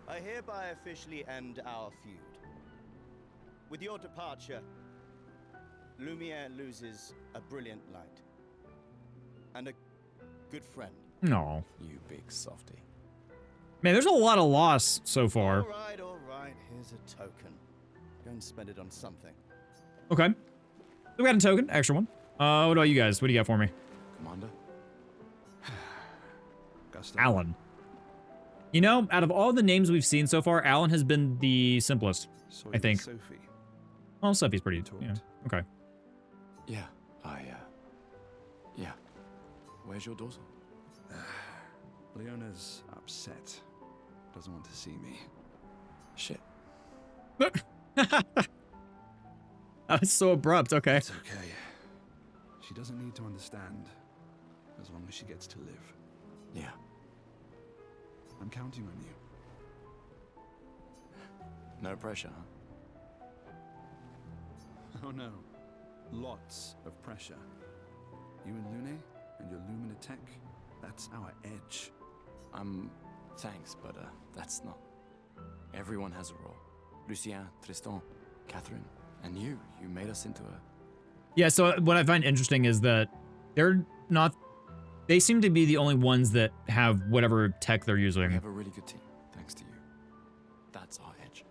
I hereby officially end our feud. With your departure, Lumiere loses a brilliant light. And a good friend. No. You big softy. Man, there's a lot of loss so far. All right, here's a token. Go and spend it on something. Okay. We got a token, extra one. What about you guys? What do you got for me? Commander? Alan. You know, out of all the names we've seen so far, Alan has been the simplest, I think. Sophie. Well, Sophie's pretty, yeah. Okay. Yeah, yeah. Where's your daughter? Leona's upset. Doesn't want to see me. Shit. That was so abrupt, okay. It's okay. She doesn't need to understand, as long as she gets to live. Yeah. I'm counting on you. No pressure, huh? Oh no. Lots of pressure. You and Lune and your Lumina tech, that's our edge. Thanks, but that's not... Everyone has a role. Lucien, Tristan, Catherine, and you made us into a... Yeah, so what I find interesting is that they're not... They seem to be the only ones that have whatever tech they're We using. have a really good team, thanks to you. That's our edge.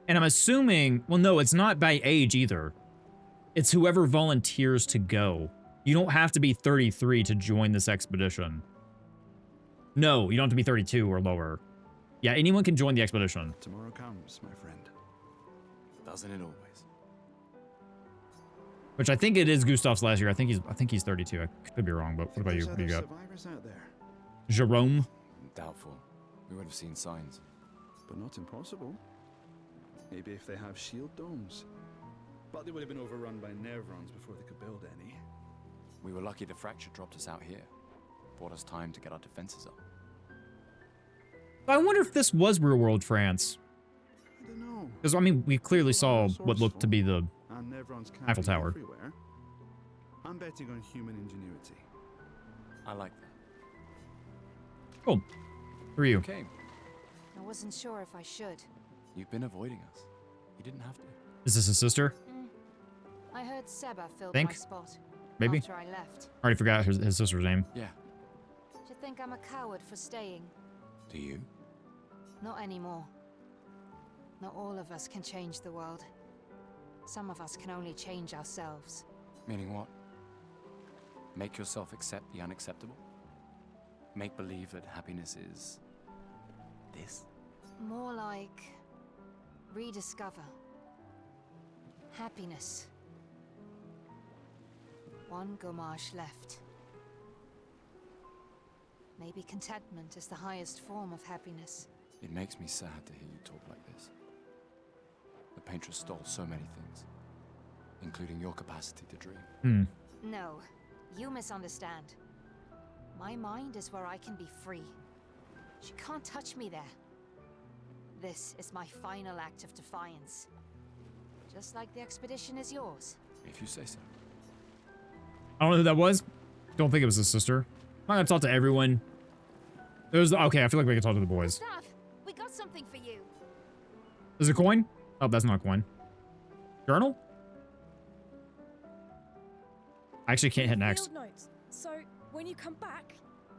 And I'm assuming... Well, no, it's not by age either. It's whoever volunteers to go. You don't have to be 33 to join this expedition. No, you don't have to be 32 or lower. Yeah, anyone can join the expedition. Tomorrow comes, my friend. Doesn't it always? Which I think it is Gustav's last year. I think he's 32. I could be wrong, but what about you? There's What do you other got? survivors out there, Jerome? Doubtful. We would have seen signs. but not impossible. Maybe if they have shield domes. But they would have been overrun by Nevrons before they could build any. We were lucky the fracture dropped us out here. Bought us time to get our defenses up. I wonder if this was real world France. I don't know. Because, I mean, we clearly saw what looked to be the And Nevrons can't Eiffel be Tower. everywhere. I'm betting on human ingenuity. I like that. Cool. Who are you? Okay. I wasn't sure if I should. You've been avoiding us. You didn't have to. Is this his sister? I heard Seba filled Think? my spot. Maybe? After I left. Already forgot his sister's name. Yeah. Do you think I'm a coward for staying? Do you? Not anymore. Not all of us can change the world. Some of us can only change ourselves. Meaning what? Make yourself accept the unacceptable? Make believe that happiness is... this? More like... rediscover. Happiness. One Gomarsh left. Maybe contentment is the highest form of happiness. It makes me sad to hear you talk like this. The Paintress stole so many things, including your capacity to dream. No, you misunderstand. My mind is where I can be free. She can't touch me there. This is my final act of defiance. Just like the expedition is yours. If you say so. I don't know who that was. Don't think it was his sister. I'm not gonna talk to everyone. There's okay, I feel like we can talk to the boys. Staff, we got something for you. Is it a coin? Oh, that's not a coin. Journal? I actually can't hit next. Field notes. So when you come back,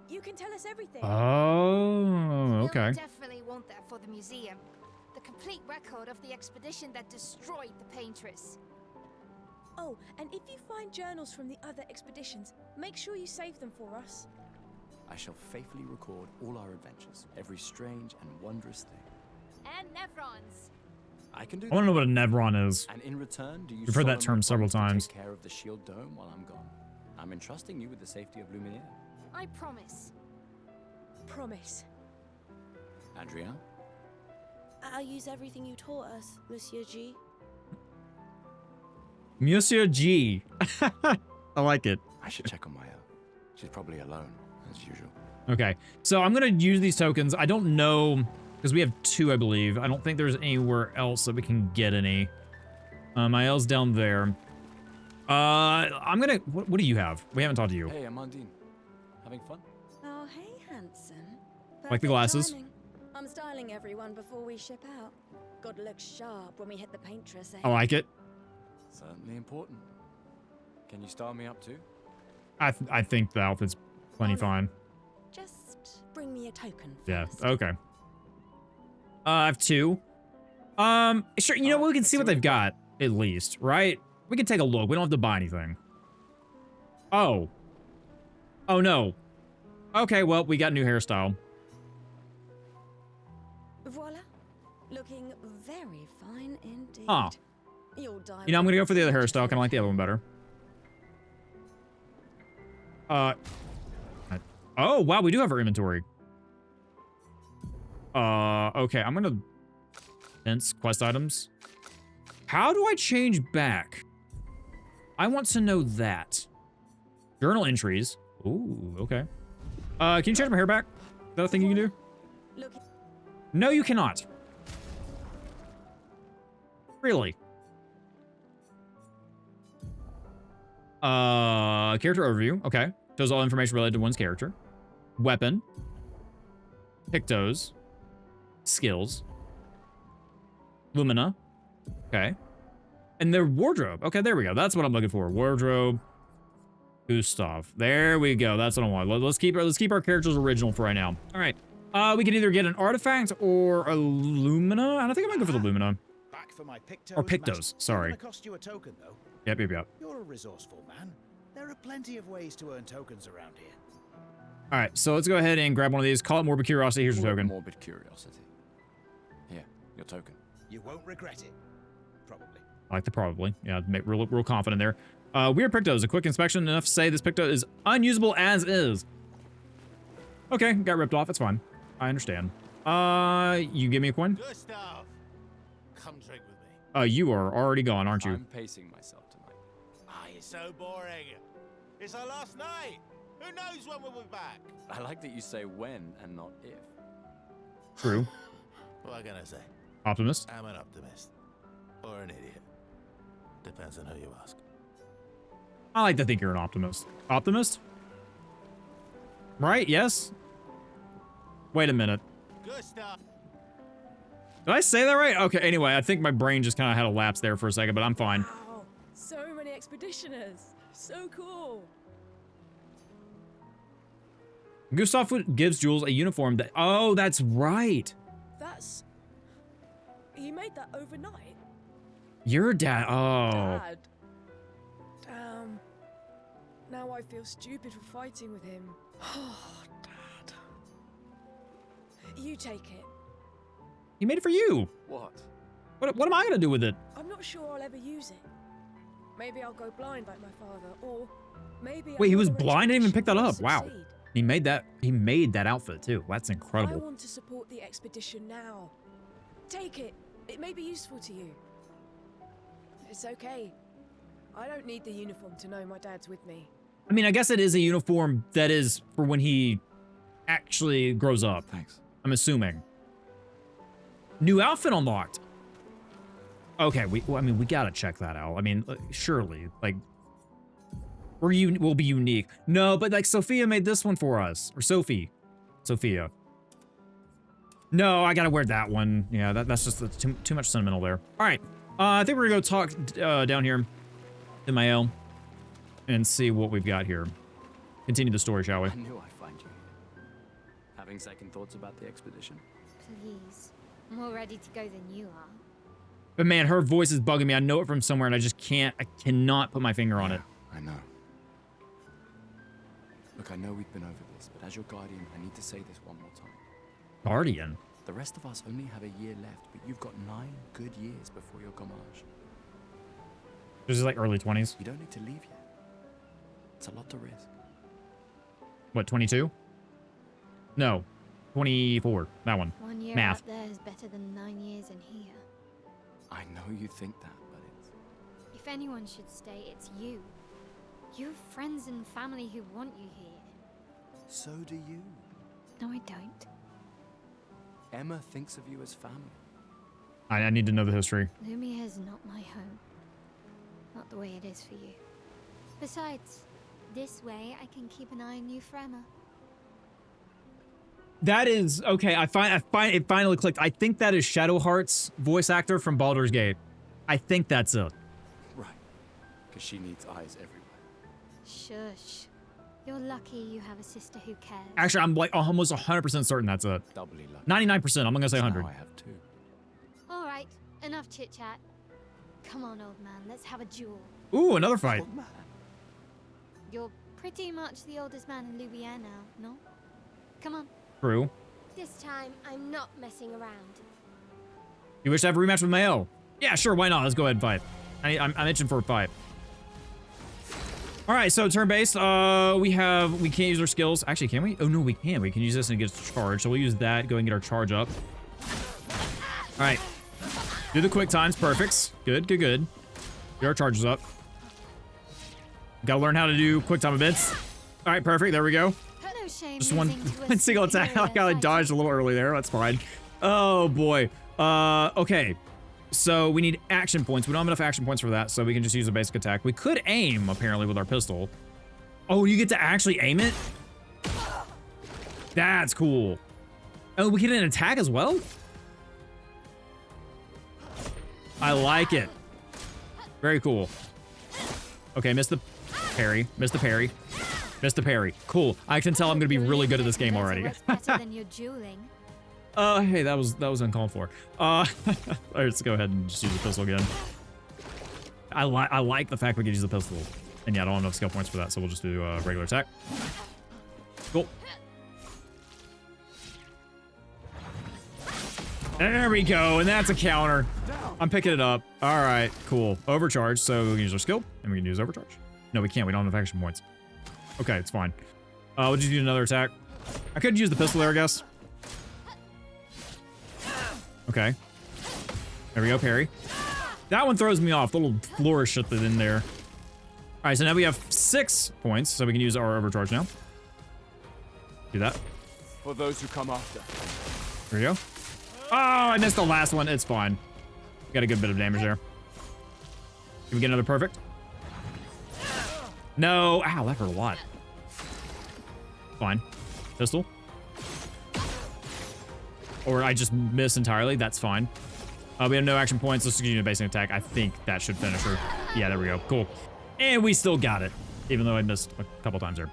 you can tell us everything. Oh, okay. You'll definitely want that for the museum. The complete record of the expedition that destroyed the Paintress. Oh, and if you find journals from the other expeditions, make sure you save them for us. I shall faithfully record all our adventures, every strange and wondrous thing. And Nevrons. I can do I want to know what a Nevron is. And in return, do you You've heard that solemnly term several promise to times. take care of the shield dome while I'm gone? I'm entrusting you with the safety of Lumiere. I promise. Promise. Adrien? I'll use everything you taught us, Monsieur G. Monsieur G. I like it. I should check on Maya. She's probably alone, as usual. Okay, so I'm gonna use these tokens. I don't know, because we have 2, I believe. I don't think there's anywhere else that we can get any. Mael's down there. I'm gonna, what do you have? We haven't talked to you. Hey, Amandine. Having fun? Oh, hey, handsome. Like the glasses? Timing. I'm styling everyone before we ship out. Gotta look sharp when we hit the Paintress, eh? I like it. Certainly important. Can you style me up too? I think the outfit's plenty fine. Just bring me a token Yeah, first. okay. I have 2. Sure, you know, we can see what they've got, at least, right? We can take a look. We don't have to buy anything. Oh. Oh, no. Okay, well, we got a new hairstyle. Voila. Looking very fine indeed. Huh. You'll die. You know, I'm gonna go for the other hairstyle. Kind of like the other one better. Oh, wow, we do have our inventory. Okay, I'm gonna... Hence, quest items. How do I change back? I want to know that. Journal entries. Ooh, okay. Can you change my hair back? Is that a thing you can do? No, you cannot. Really? Character overview. Okay. Shows all information related to one's character. Weapon. Pictos. Skills. Lumina. Okay. And their wardrobe. Okay, there we go. That's what I'm looking for. Wardrobe. Gustav. There we go. That's what I want. Let's keep our characters original for right now. All right. We can either get an artifact or a Lumina. I don't think I might go for the Lumina. Back for my Pictos. Or Pictos. Sorry. It's gonna cost you a token though. Yep. You're a resourceful man. There are plenty of ways to earn tokens around here. All right, so let's go ahead and grab one of these. Call it Morbid Curiosity. Here's your token. Morbid Curiosity. Here, your token. You won't regret it. Probably. I like the probably. Yeah, real confident there. Weird Pictos. A quick inspection enough to say this Picto is unusable as is. Okay, got ripped off. It's fine. I understand. You give me a coin? Gustav, come drink with me. You are already gone, aren't you? I'm pacing myself tonight. Ah, you're so boring. It's our last night. Who knows when we'll be back? I like that you say when and not if. True. What can I say? Optimist. I'm an optimist. Or an idiot. Depends on who you ask. I like to think you're an optimist. Optimist? Right? Yes? Wait a minute. Gustav. Did I say that right? Okay, anyway, I think my brain just kind of had a lapse there for a second, but I'm fine. Wow, so many expeditioners. So cool. Gustav gives Jules a uniform that... Oh, that's right. That's... He made that overnight? Your dad... Oh. Dad. Damn. Now I feel stupid for fighting with him. Oh, Dad. You take it. He made it for you. What? What am I going to do with it? I'm not sure I'll ever use it. Maybe I'll go blind like my father, or maybe... Wait, he was blind and didn't even pick that up. Succeed. Wow. He made that outfit too. That's I incredible. want to support the expedition now. Take it. It may be useful to you. It's okay. I don't need the uniform to know my dad's with me. I mean, I guess it is a uniform that is for when he actually grows up. Thanks. I'm assuming. New outfit unlocked. Okay, we gotta check that out. I mean, surely, like, we'll be unique. No, but like Sophia made this one for us, or Sophia. No, I gotta wear that one. Yeah, that's just too much sentimental there. All right, I think we're gonna go talk down here to Mael and see what we've got here. Continue the story, shall we? I knew I'd find you here. Having second thoughts about the expedition? Please. I'm more ready to go than you are. But man, her voice is bugging me. I know it from somewhere and I cannot put my finger on it. I know. Look, I know we've been over this, but as your guardian, I need to say this one more time. Guardian? The rest of us only have a year left, but you've got 9 good years before your gommage. This is like early 20s. You don't need to leave yet. It's a lot to risk. What, 22? No, 24. That one. 1 year Math. out there is better than 9 years in here. I know you think that, but it's... If anyone should stay, it's you. You have friends and family who want you here. So do you. No, I don't. Emma thinks of you as family. I need to know the history. Lumia is not my home. Not the way it is for you. Besides, this way I can keep an eye on you for Emma. That is okay. It finally clicked. I think that is Shadowheart's voice actor from Baldur's Gate. I think that's it. Right. Because she needs eyes everywhere. Shush. You're lucky you have a sister who cares. Actually, I'm like almost 100% certain that's it. Doubly lucky. 99%. I'm gonna say 100. Now I have two. All right, enough chit chat. Come on, old man. Let's have a duel. Ooh, another fight. Old man. You're pretty much the oldest man in Louvier now, no? Come on. True. This time, I'm not messing around. You wish to have a rematch with Mayo? Yeah, sure. Why not? Let's go ahead and fight. I'm itching for a fight. All right, so turn-based. We can't use our skills. Actually, can we? Oh no, we can. We can use this and get a charge. So we'll use that. Go and get our charge up. All right. Do the quick times. Perfect. Good, good, good. Get our charges up. Gotta learn how to do quick time events. All right, perfect. There we go. No shame Just one single attack. I got fight. dodged a little early there. That's fine. Oh boy. Okay. So we need action points. We don't have enough action points for that, so we can just use a basic attack. We could aim, apparently, with our pistol. Oh, you get to actually aim it? That's cool. Oh, we get an attack as well? I like it. Very cool. Okay, missed the parry. Missed the parry. Missed the parry. Cool. I can tell I'm gonna be really good at this game already. Better than your dueling. Hey, that was uncalled for. All right, let's go ahead and just use the pistol again. I like the fact we can use the pistol. And yeah, I don't have enough skill points for that, so we'll just do a regular attack. Cool. There we go, and that's a counter. I'm picking it up. All right, cool. Overcharge, so we can use our skill, and we can use overcharge. No, we can't. We don't have action points. Okay, it's fine. We'll just do another attack. I could use the pistol there, I guess. Okay. There we go, parry. That one throws me off. The little flourish shit that's in there. All right, so now we have 6 points, so we can use our overcharge now. Do that. For those who come after. There we go. Oh, I missed the last one. It's fine. Got a good bit of damage there. Can we get another perfect? No. Ow, that hurt a lot. Fine. Pistol. Or I just miss entirely. That's fine. We have no action points. Let's use a basic attack. I think that should finish her. Yeah, there we go. Cool. And we still got it, even though I missed a couple times there.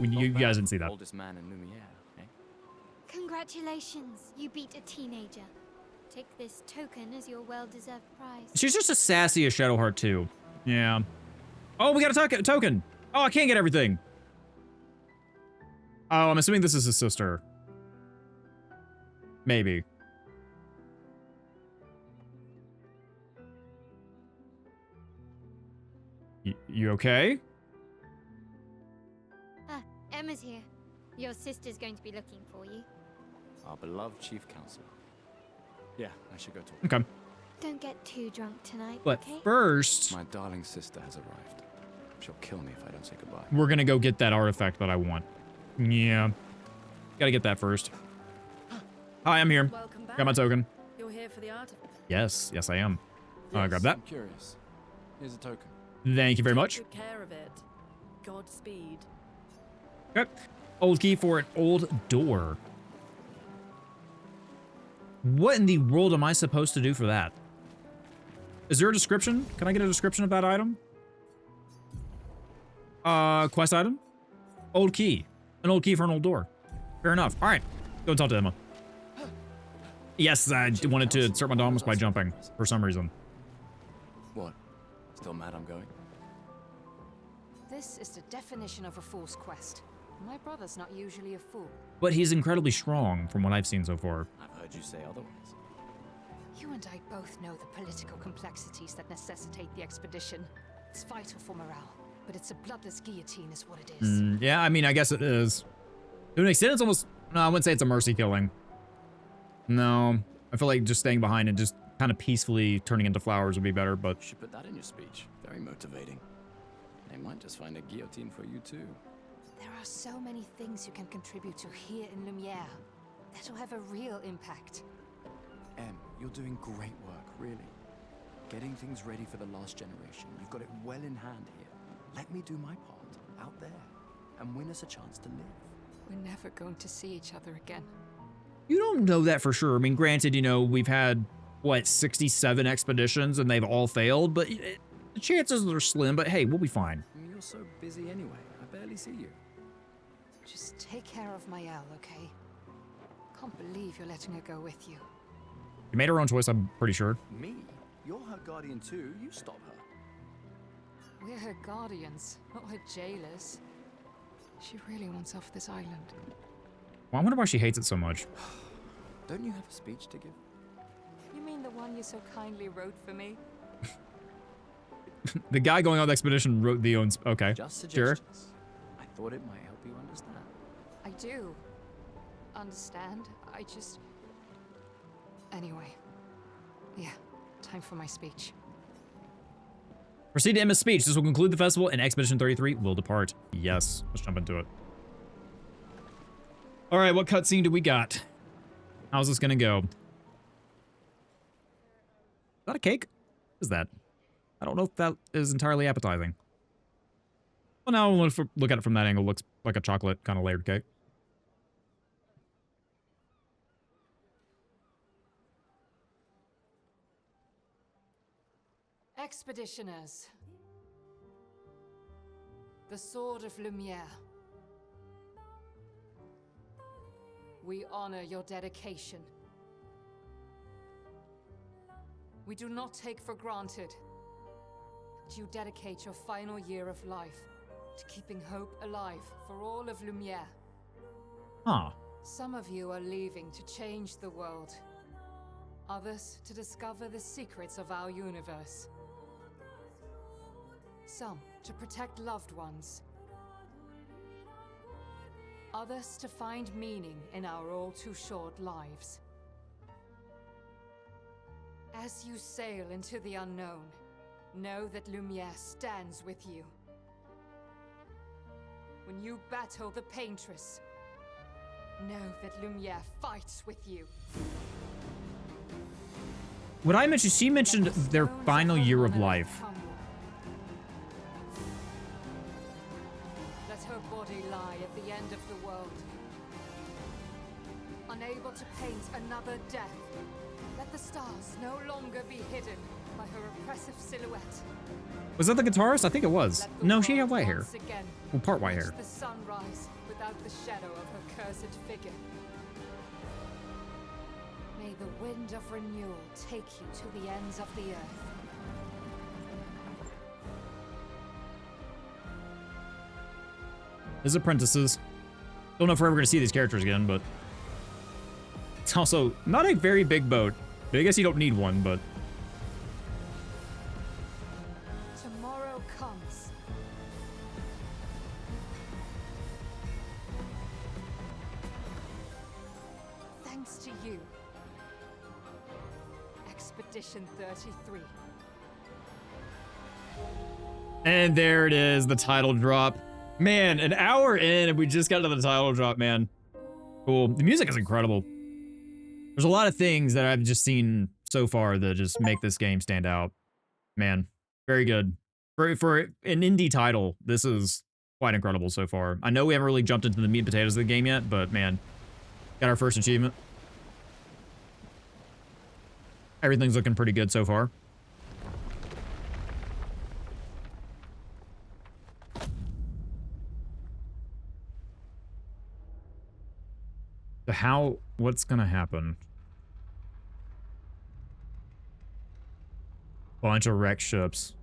You guys didn't see that. Oldest man in Lumiere, eh? Congratulations, you beat a teenager. Take this token as your well-deserved prize. She's just as sassy as Shadowheart too. Yeah. Oh, we got a token. Oh, I can't get everything. Oh, I'm assuming this is his sister. Maybe. You okay? Ah, Emma's here. Your sister's going to be looking for you. Our beloved chief counselor. Yeah, I should go talk. Okay. Don't get too drunk tonight, But okay? first, My darling sister has arrived. She'll kill me if I don't say goodbye. we're gonna go get that artifact that I want. Yeah. Gotta get that first. Hi, I'm here. Welcome back. Got my token. You're here for the artifact. Yes, yes I am. Yes, Grab that. I'm curious. Here's a token. Thank you very much. Take good care of it. Godspeed. Okay. Old key for an old door. What in the world am I supposed to do for that? Is there a description? Can I get a description of that item? Quest item? Old key. An old key for an old door. Fair enough. All right. Go talk to Emma. Yes, I wanted to insert my dominance by jumping for some reason. What? Still mad I'm going? This is the definition of a fool's quest. My brother's not usually a fool. But he's incredibly strong from what I've seen so far. I've heard you say otherwise. You and I both know the political complexities that necessitate the expedition. It's vital for morale. but it's a bloodless guillotine is what it is. Yeah, I mean, I guess it is. To an extent, it's almost... No, I wouldn't say it's a mercy killing. No. I feel like just staying behind and just kind of peacefully turning into flowers would be better, but... You should put that in your speech. Very motivating. They might just find a guillotine for you, too. There are so many things you can contribute to here in Lumiere that'll have a real impact. Em, you're doing great work, really. Getting things ready for the last generation. You've got it well in hand here. Let me do my part, out there, and win us a chance to live. We're never going to see each other again. You don't know that for sure. I mean, granted, you know, we've had, what, 67 expeditions and they've all failed, but the chances are slim, but hey, we'll be fine. You're so busy anyway. I barely see you. Just take care of Maëlle, okay? Can't believe you're letting her go with you. You made her own choice, I'm pretty sure. Me? You're her guardian too. You stop her. We're her guardians, not her jailers. She really wants off this island. Well, I wonder why she hates it so much. Don't you have a speech to give? You mean the one you so kindly wrote for me? The guy going on the expedition wrote the own... Okay, Just sure. suggestions. I thought it might help you understand. I do. Understand? I just... Anyway. Yeah, time for my speech. Proceed to Emma's speech. This will conclude the festival and Expedition 33 will depart. Yes, let's jump into it. All right, what cutscene do we got? How's this gonna go? Is that a cake? What is that? I don't know if that is entirely appetizing. Well, now when I look at it from that angle, it looks like a chocolate kind of layered cake. Expeditioners. The Sword of Lumiere. We honor your dedication. We do not take for granted that you dedicate your final year of life to keeping hope alive for all of Lumiere. Huh. Some of you are leaving to change the world. Others to discover the secrets of our universe. Some to protect loved ones. Others to find meaning in our all too short lives. As you sail into the unknown, know that Lumiere stands with you. When you battle the Paintress, know that Lumiere fights with you. What I mentioned, she mentioned their final year of life. Let her body lie at the end of the world. Unable to paint another death, let the stars no longer be hidden by her oppressive silhouette. Was that the guitarist? I think it was. No, she had white hair. Once again, Well, part white hair. watch the sunrise without the shadow of her cursed figure. May the wind of renewal take you to the ends of the earth. His apprentices. Don't know if we're ever going to see these characters again, but... It's also not a very big boat. I guess you don't need one, but... Tomorrow comes. Thanks to you. Expedition 33. And there it is, the title drop. Man, an hour in and we just got to the title drop, man. Cool. The music is incredible. There's a lot of things that I've just seen so far that just make this game stand out. Man, very good. For an indie title, this is quite incredible so far. I know we haven't really jumped into the meat and potatoes of the game yet, but man, got our first achievement. Everything's looking pretty good so far. So what's gonna happen? Bunch of wrecked ships.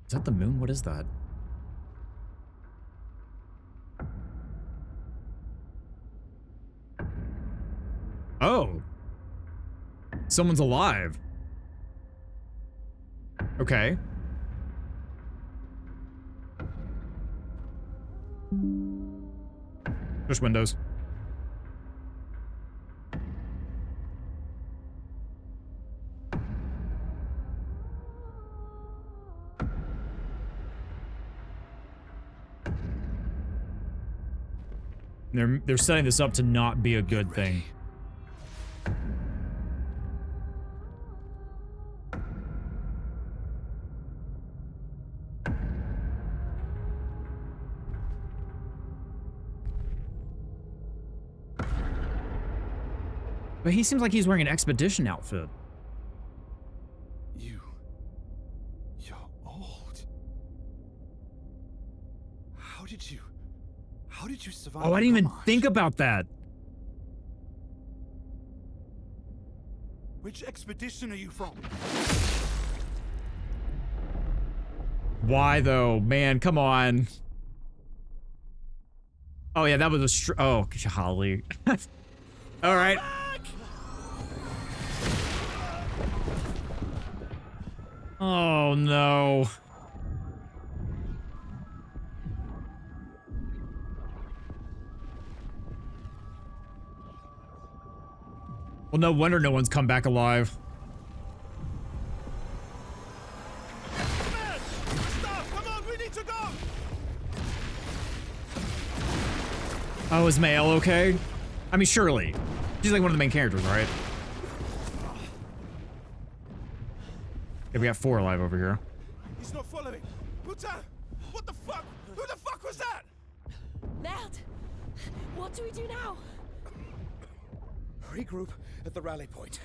Is that the moon? What is that? Oh. Someone's alive. Okay. Push windows. They're setting this up to not be a good thing. But he seems like he's wearing an expedition outfit. You're old. How did you survive? Oh, I didn't even think about that. Which expedition are you from? Why though? Man, come on. Oh yeah, that was a oh, golly. All right. Oh no. Well, no wonder no one's come back alive. Come on, we need to go. Oh, is Mael okay? I mean, surely. She's like one of the main characters, right? Yeah, we got 4 alive over here. He's not following. Putain! What the fuck? Who the fuck was that? Merde! What do we do now? Regroup at the rally point.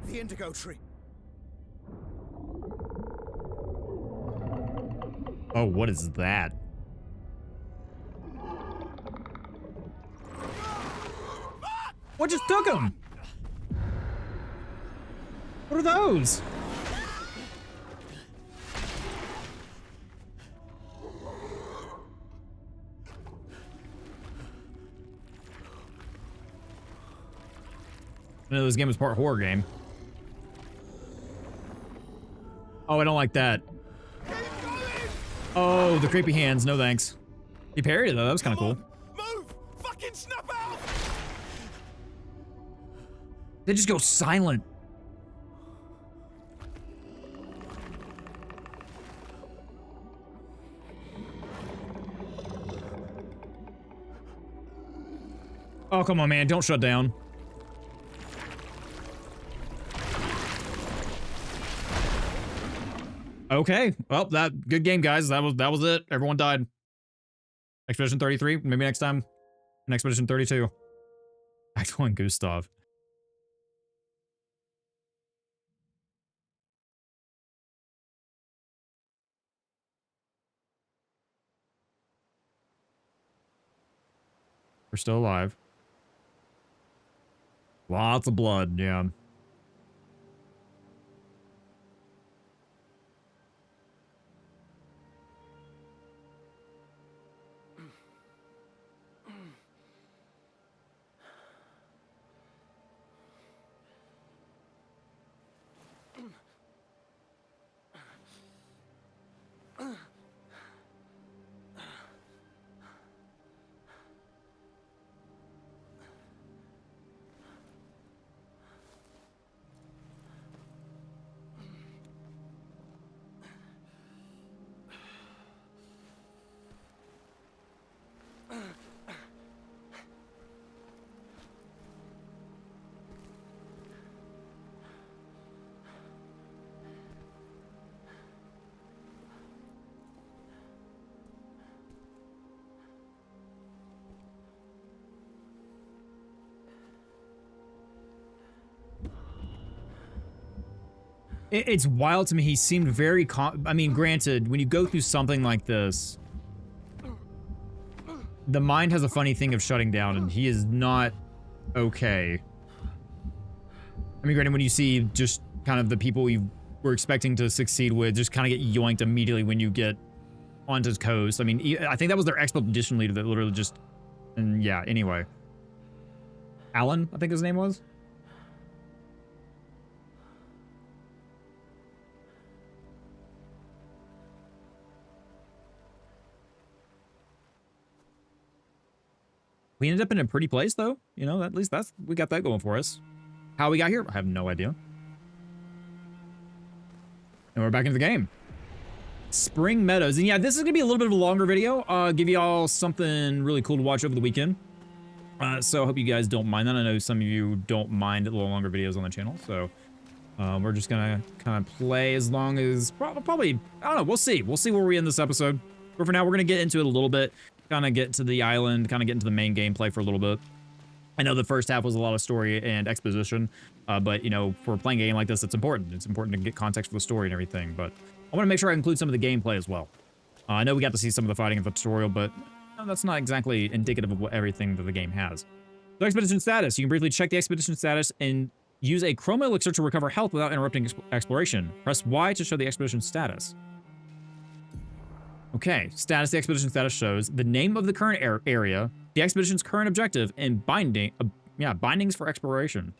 The indigo tree. Oh, what is that? What just took him? What are those? I know this game is part horror game. Oh, I don't like that. Oh, the creepy hands. No thanks. He parried it though. That was kind of cool. Move! Fucking snap out! They just go silent. Oh, come on, man. Don't shut down. Okay. Well, good game, guys. That was it. Everyone died. Expedition 33. Maybe next time. In Expedition 32. Act 1, Gustav. We're still alive. Lots of blood, yeah. It's wild to me. He seemed very I mean, granted, when you go through something like this, the mind has a funny thing of shutting down, and he is not okay. I mean, granted, when you see just kind of the people you were expecting to succeed with just kind of get yoinked immediately when you get onto his coast. I mean, I think that was their expedition leader that literally just... And yeah, anyway. Alan, I think his name was? We ended up in a pretty place, though. You know, at least we got that going for us. How we got here, I have no idea. And we're back into the game. Spring Meadows. And yeah, this is going to be a little bit of a longer video. Give you all something really cool to watch over the weekend. So I hope you guys don't mind that. I know some of you don't mind a little longer videos on the channel. So we're just going to kind of play as long as probably, I don't know. We'll see. We'll see where we end this episode. But for now, we're going to get into it a little bit. Kind of get to the island. Kind of get into the main gameplay for a little bit. I know the first half was a lot of story and exposition, but, you know, for playing a game like this, it's important. It's important to get context for the story and everything, but I want to make sure I include some of the gameplay as well. I know we got to see some of the fighting in the tutorial, but that's not exactly indicative of what everything that the game has. So expedition status. You can briefly check the expedition status and use a chroma elixir to recover health without interrupting exploration. Press Y to show the expedition status. Okay, status. The expedition status shows the name of the current area, the expedition's current objective, and bindings for exploration.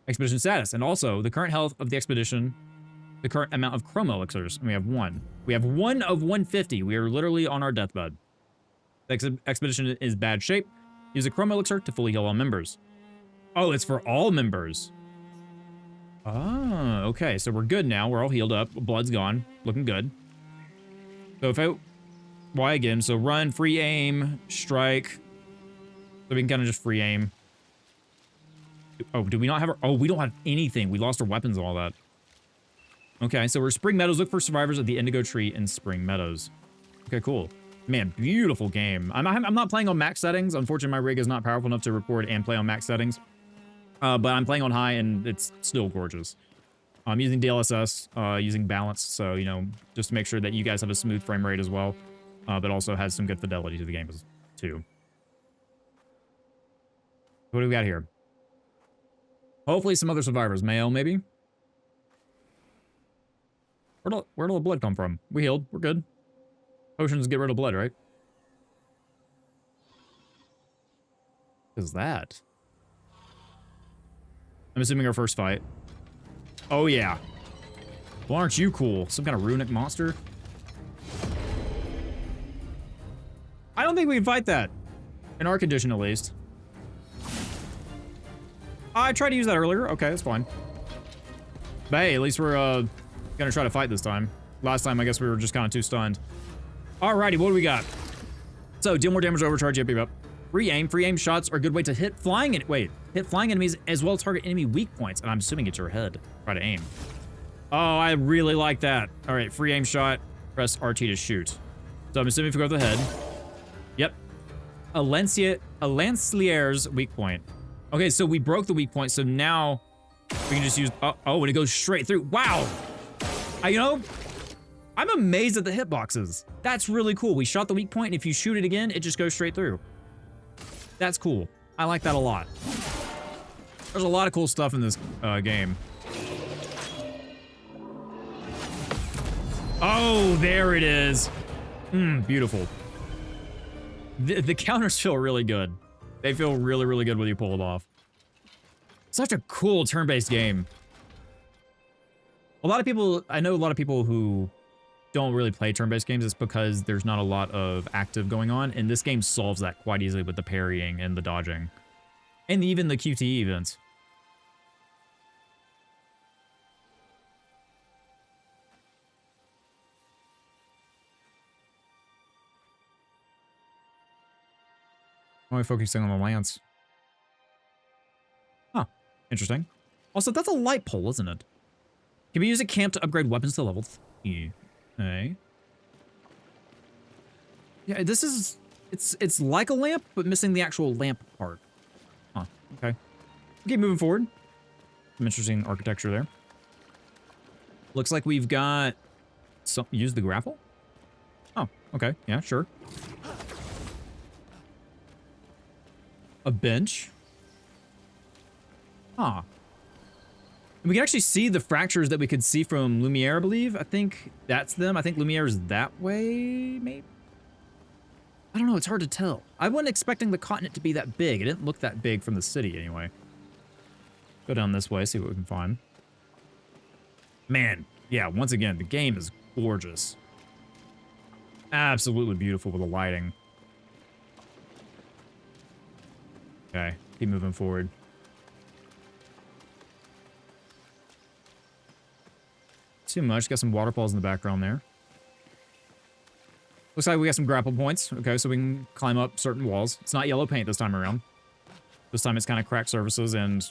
Expedition status, and also the current health of the expedition, the current amount of chroma elixirs. And we have 1. We have 1 of 150. We are literally on our deathbed. The expedition is bad shape. Use a chroma elixir to fully heal all members. Oh, it's for all members. Ah, okay, so we're good now. We're all healed up. Blood's gone. Looking good. So if I... Y again, so run, free aim, strike. So we can kind of just free aim. Oh, do we not have our... Oh, we don't have anything. We lost our weapons and all that. Okay, so we're Spring Meadows. Look for survivors of the Indigo Tree in Spring Meadows. Okay, cool. Man, beautiful game. I'm not playing on max settings. Unfortunately, my rig is not powerful enough to record and play on max settings. But I'm playing on high, and it's still gorgeous. I'm using DLSS, using balance, so, you know, just to make sure that you guys have a smooth frame rate as well. But also has some good fidelity to the game, too. What do we got here? Hopefully some other survivors. Mayo, maybe? Where'd all the blood come from? We healed. We're good. Potions get rid of blood, right? What is that? I'm assuming our first fight. Oh, yeah. Well, aren't you cool? Some kind of runic monster? I don't think we can fight that. In our condition, at least. I tried to use that earlier. Okay, that's fine. But hey, at least we're gonna try to fight this time. Last time, I guess we were just kind of too stunned. Alrighty, what do we got? So, deal more damage overcharge. Yep. Free aim. Free aim shots are a good way to hit flying enemies as well as target enemy weak points. And I'm assuming it's your head. Try to aim. Oh, I really like that. All right, free aim shot. Press RT to shoot. So I'm assuming if we go to the head. Yep. A Lancier's weak point. Okay, so we broke the weak point. So now we can just use. Oh, and it goes straight through. Wow. You know, I'm amazed at the hitboxes. That's really cool. We shot the weak point, and if you shoot it again, it just goes straight through. That's cool. I like that a lot. There's a lot of cool stuff in this game. Oh, there it is. Beautiful. The counters feel really good. They feel really, really good when you pull it off. Such a cool turn-based game. I know a lot of people who don't really play turn-based games. It's because there's not a lot of active going on, and this game solves that quite easily with the parrying and the dodging. And even the QTE events. Only focusing on the lance. Huh. Interesting. Also, that's a light pole, isn't it? Can we use a camp to upgrade weapons to level 3? Okay. Yeah, this is... It's like a lamp, but missing the actual lamp part. Huh. Okay. Okay, moving forward. Some interesting architecture there. Looks like we've got... use the grapple? Oh, okay. Yeah, sure. A bench. Huh. And we can actually see the fractures that we could see from Lumiere, I believe. I think that's them. I think Lumiere is that way, maybe? I don't know. It's hard to tell. I wasn't expecting the continent to be that big. It didn't look that big from the city, anyway. Go down this way, see what we can find. Man, yeah, once again, the game is gorgeous. Absolutely beautiful with the lighting. Okay, keep moving forward. Too much. Got some waterfalls in the background there. Looks like we got some grapple points. Okay, so we can climb up certain walls. It's not yellow paint this time around. This time it's kind of cracked surfaces and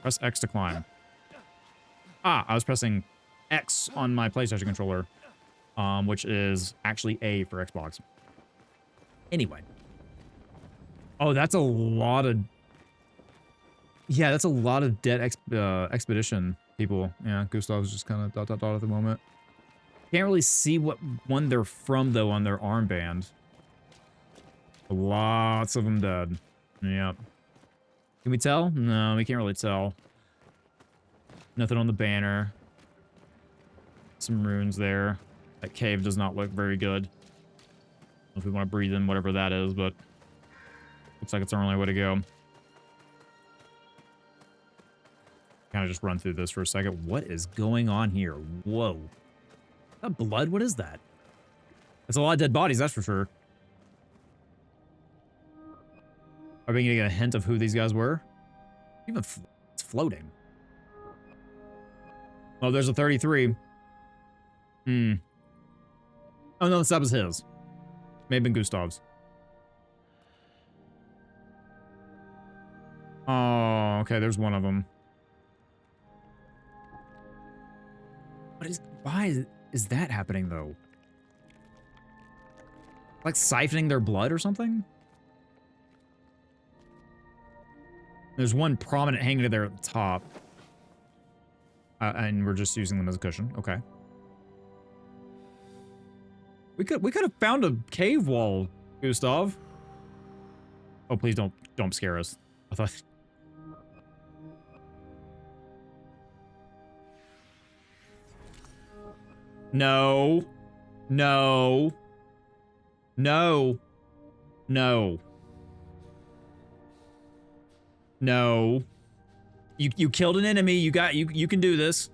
press X to climb. Ah, I was pressing X on my PlayStation controller, which is actually A for Xbox. Anyway. Oh, that's a lot of... Yeah, that's a lot of dead expedition people. Yeah, Gustav's just kind of dot dot dot at the moment. Can't really see what one they're from, though, on their armband. Lots of them dead. Yep. Can we tell? No, we can't really tell. Nothing on the banner. Some runes there. That cave does not look very good. I don't know if we want to breathe in whatever that is, but looks like it's our only way to go. Kind of just run through this for a second. What is going on here? Whoa. That blood? What is that? That's a lot of dead bodies, that's for sure. Are we gonna get a hint of who these guys were? Even it's floating. Oh, there's a 33. Hmm. Oh no, that was his. May have been Gustav's. Oh, okay, there's one of them. Why is that happening though? Like siphoning their blood or something? There's one prominent hanging there at the top. And we're just using them as a cushion. Okay. We could have found a cave wall, Gustav. Oh, please don't scare us. I thought. No. No. No. No. No. You killed an enemy. You can do this.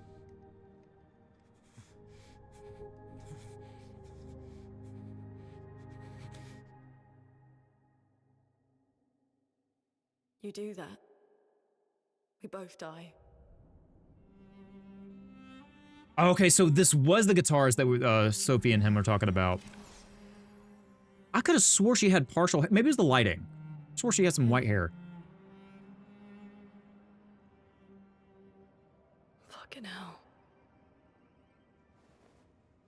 You do that, we both die. Okay, so this was the guitarist that Sophie and him were talking about. I could have swore she had partial... Maybe it was the lighting. I swore she had some white hair. Fucking hell.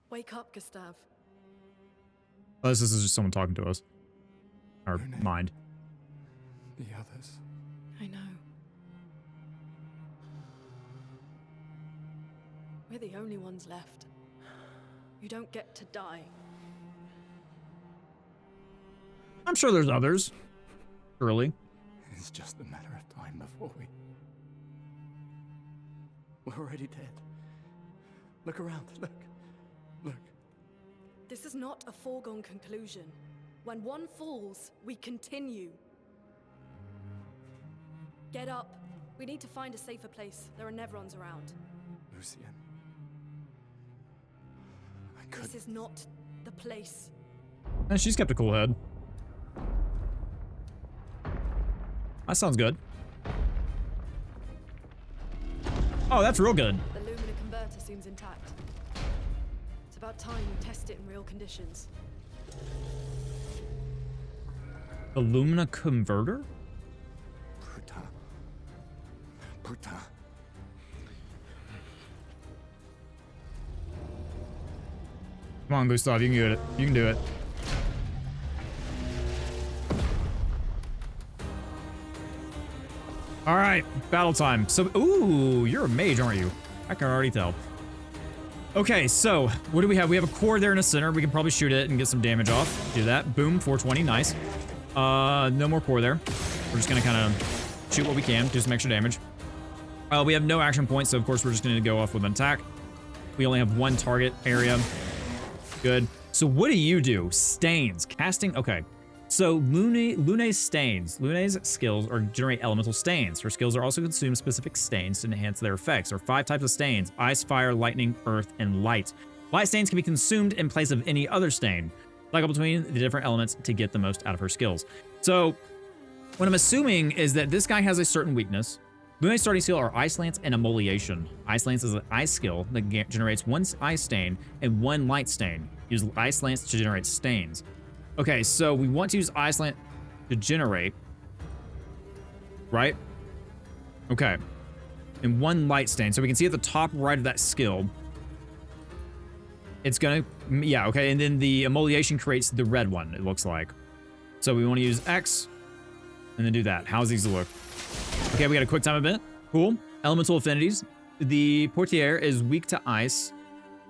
Wake up, Gustav. Oh, this is just someone talking to us. Our mind. The others. I know. We're the only ones left. You don't get to die. I'm sure there's others. Surely. It's just a matter of time before we're already dead. Look around. Look. This is not a foregone conclusion. When one falls, we continue. Get up. We need to find a safer place. There are Nevrons around. Lucian. This is not the place. And she's kept a cool head. That sounds good. Oh, that's real good. The Lumina converter seems intact. It's about time we test it in real conditions. The Lumina converter? Putain. Come on, Gustav, you can do it. You can do it. All right, battle time. So, ooh, you're a mage, aren't you? I can already tell. Okay, so what do we have? We have a core there in the center. We can probably shoot it and get some damage off. Do that. Boom, 420, nice. No more core there. We're just gonna kind of shoot what we can, do some extra damage. We have no action points, so of course we're just gonna go off with an attack. We only have one target area. Good. So what do you do? Stains. Casting. Okay. So Lune's stains. Lune's skills are generate elemental stains. Her skills are also consume specific stains to enhance their effects. There are 5 types of stains: ice, fire, lightning, earth, and light. Light stains can be consumed in place of any other stain. Cycle between the different elements to get the most out of her skills. So What I'm assuming is that this guy has a certain weakness. Luna's starting skill are Ice Lance and Immolation. Ice Lance is an ice skill that generates 1 ice stain and 1 light stain. Use Ice Lance to generate stains. Okay, so we want to use Ice Lance to generate, right? Okay. And 1 light stain. So we can see at the top right of that skill, it's gonna, yeah, okay. And then the Immolation creates the red one, it looks like. So we want to use X and then do that. How's these look? Okay, we got a quick time event. Cool. Elemental affinities. The Portiere is weak to ice.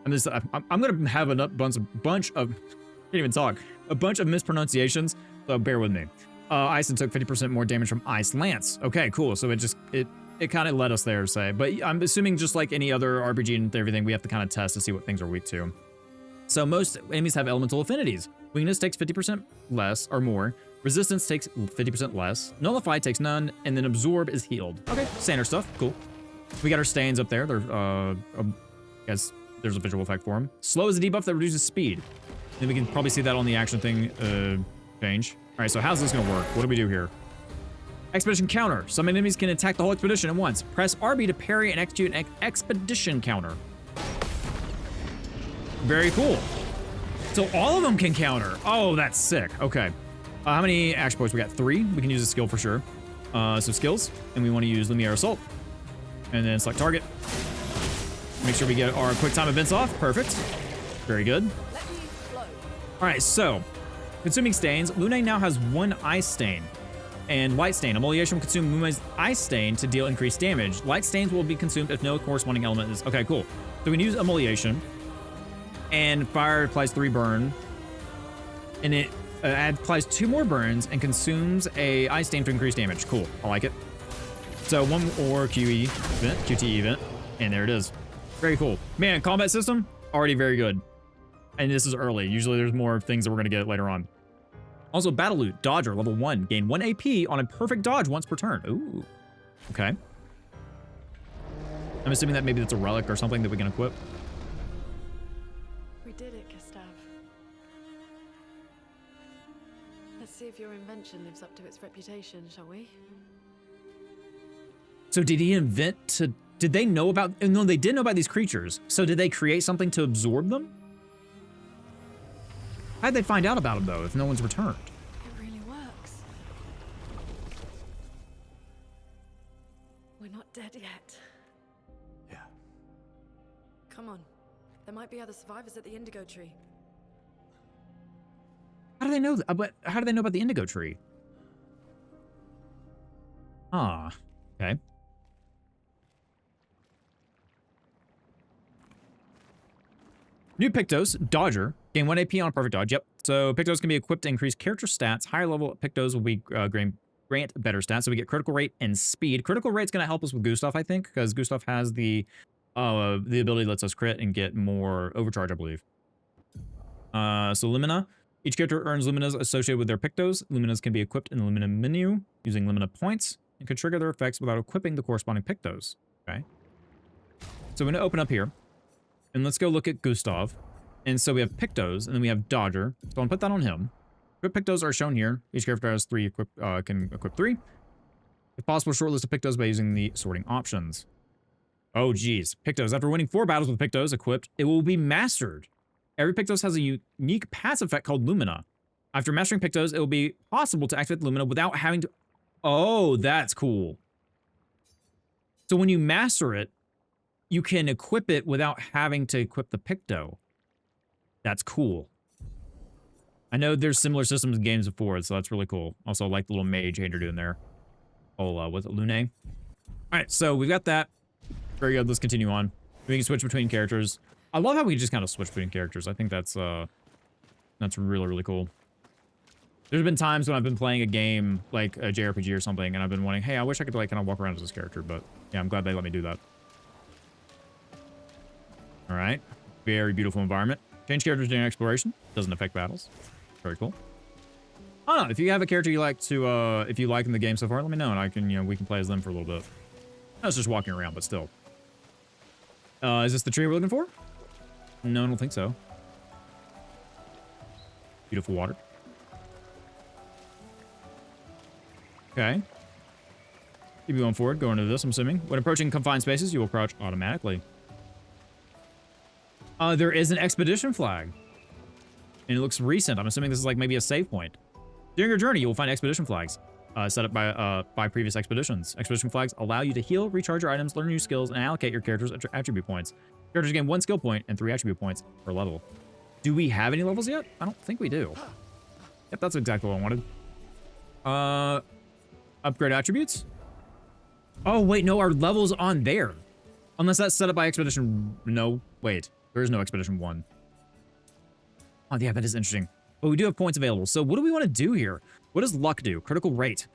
I'm gonna have a bunch of can't even talk. A bunch of mispronunciations, so bear with me. Ice and took 50% more damage from Ice Lance. Okay, cool. So it kind of led us there to say, but I'm assuming just like any other RPG and everything, we have to kind of test to see what things are weak to. So most enemies have elemental affinities. Weakness takes 50% less or more. Resistance takes 50% less. Nullify takes none, and then Absorb is healed. Okay, standard stuff. Cool. We got our stains up there. They're, I guess there's a visual effect for them. Slow is a debuff that reduces speed. Then we can probably see that on the action thing change. All right, so how's this gonna work? What do we do here? Expedition counter. Some enemies can attack the whole expedition at once. Press RB to parry and execute an expedition counter. Very cool. So all of them can counter. Oh, that's sick. Okay. How many action points? We got 3. We can use a skill for sure. So skills, and we want to use Lumiere Assault. And then select target. Make sure we get our quick time events off. Perfect. Very good. All right, so consuming stains. Luna now has 1 ice stain and light stain. Immolation will consume Luna's ice stain to deal increased damage. Light stains will be consumed if no corresponding element is... Okay, cool. So we can use Immolation. And fire applies 3 burn. And it applies 2 more burns and consumes a ice stain to increase damage. Cool, I like it. So 1 more QTE event, and there it is. Very cool. Man, combat system, already very good. And this is early. Usually there's more things that we're gonna get later on. Also, Battle Loot, Dodger, level 1. Gain 1 AP on a perfect dodge once per turn. Ooh, okay. I'm assuming that maybe that's a relic or something that we can equip. We did it, Gustav. Let's see if your invention lives up to its reputation, shall we? So did he invent to... Did they know about... No, they did know about these creatures. So did they create something to absorb them? How'd they find out about them, though, if no one's returned? It really works. We're not dead yet. Yeah. Come on. There might be other survivors at the Indigo Tree. How do they know? How do they know about the Indigo Tree? Ah, okay. New Pictos, Dodger. Gain 1 AP on a perfect dodge. Yep. So Pictos can be equipped to increase character stats. Higher level Pictos will be grant better stats. So we get critical rate and speed. Critical rate's going to help us with Gustav, I think, because Gustav has the ability that lets us crit and get more overcharge, I believe. So Lumina. Each character earns Luminas associated with their Pictos. Luminas can be equipped in the Lumina menu using Lumina points and can trigger their effects without equipping the corresponding Pictos. Okay. So we're going to open up here. And let's go look at Gustav. And so we have Pictos, and then we have Dodger. So I'll put that on him. Equip Pictos are shown here. Each character has 3 can equip 3. If possible, shortlist of Pictos by using the sorting options. Oh, geez. Pictos. After winning 4 battles with Pictos equipped, it will be mastered. Every Pictos has a unique passive effect called Lumina. After mastering Pictos, it will be possible to activate Lumina without having to... Oh, that's cool. So when you master it, you can equip it without having to equip the Picto. That's cool. I know there's similar systems in games before, so that's really cool. Also, I like the little mage hater doing there. Oh, what's it, Lune? All right, so we've got that. Very good. Let's continue on. We can switch between characters. I love how we can just kind of switch between characters. I think that's really, really cool. There's been times when I've been playing a game like a JRPG or something, and I've been wanting, hey, I wish I could like kind of walk around as this character, but yeah, I'm glad they let me do that. All right, very beautiful environment. Change characters during exploration. Doesn't affect battles. Very cool. I don't know, if you have a character you like to, if you like in the game so far, let me know, and I can, we can play as them for a little bit. I was just walking around, but still. Is this the tree we're looking for? No, I don't think so. Beautiful water. Okay. Keep going forward, going into this, I'm assuming. When approaching confined spaces, you will crouch automatically. There is an expedition flag. And it looks recent. I'm assuming this is like maybe a save point. During your journey, you will find expedition flags set up by previous expeditions. Expedition flags allow you to heal, recharge your items, learn new skills, and allocate your character's attribute points. Characters gain 1 skill point and 3 attribute points per level. Do we have any levels yet? I don't think we do. Yep, that's exactly what I wanted. Upgrade attributes. Oh, wait, no, our level's on there. Unless that's set up by expedition. No, wait, there is no expedition 1. Oh, yeah, that is interesting. But we do have points available. So what do we want to do here? What does luck do? Critical rate.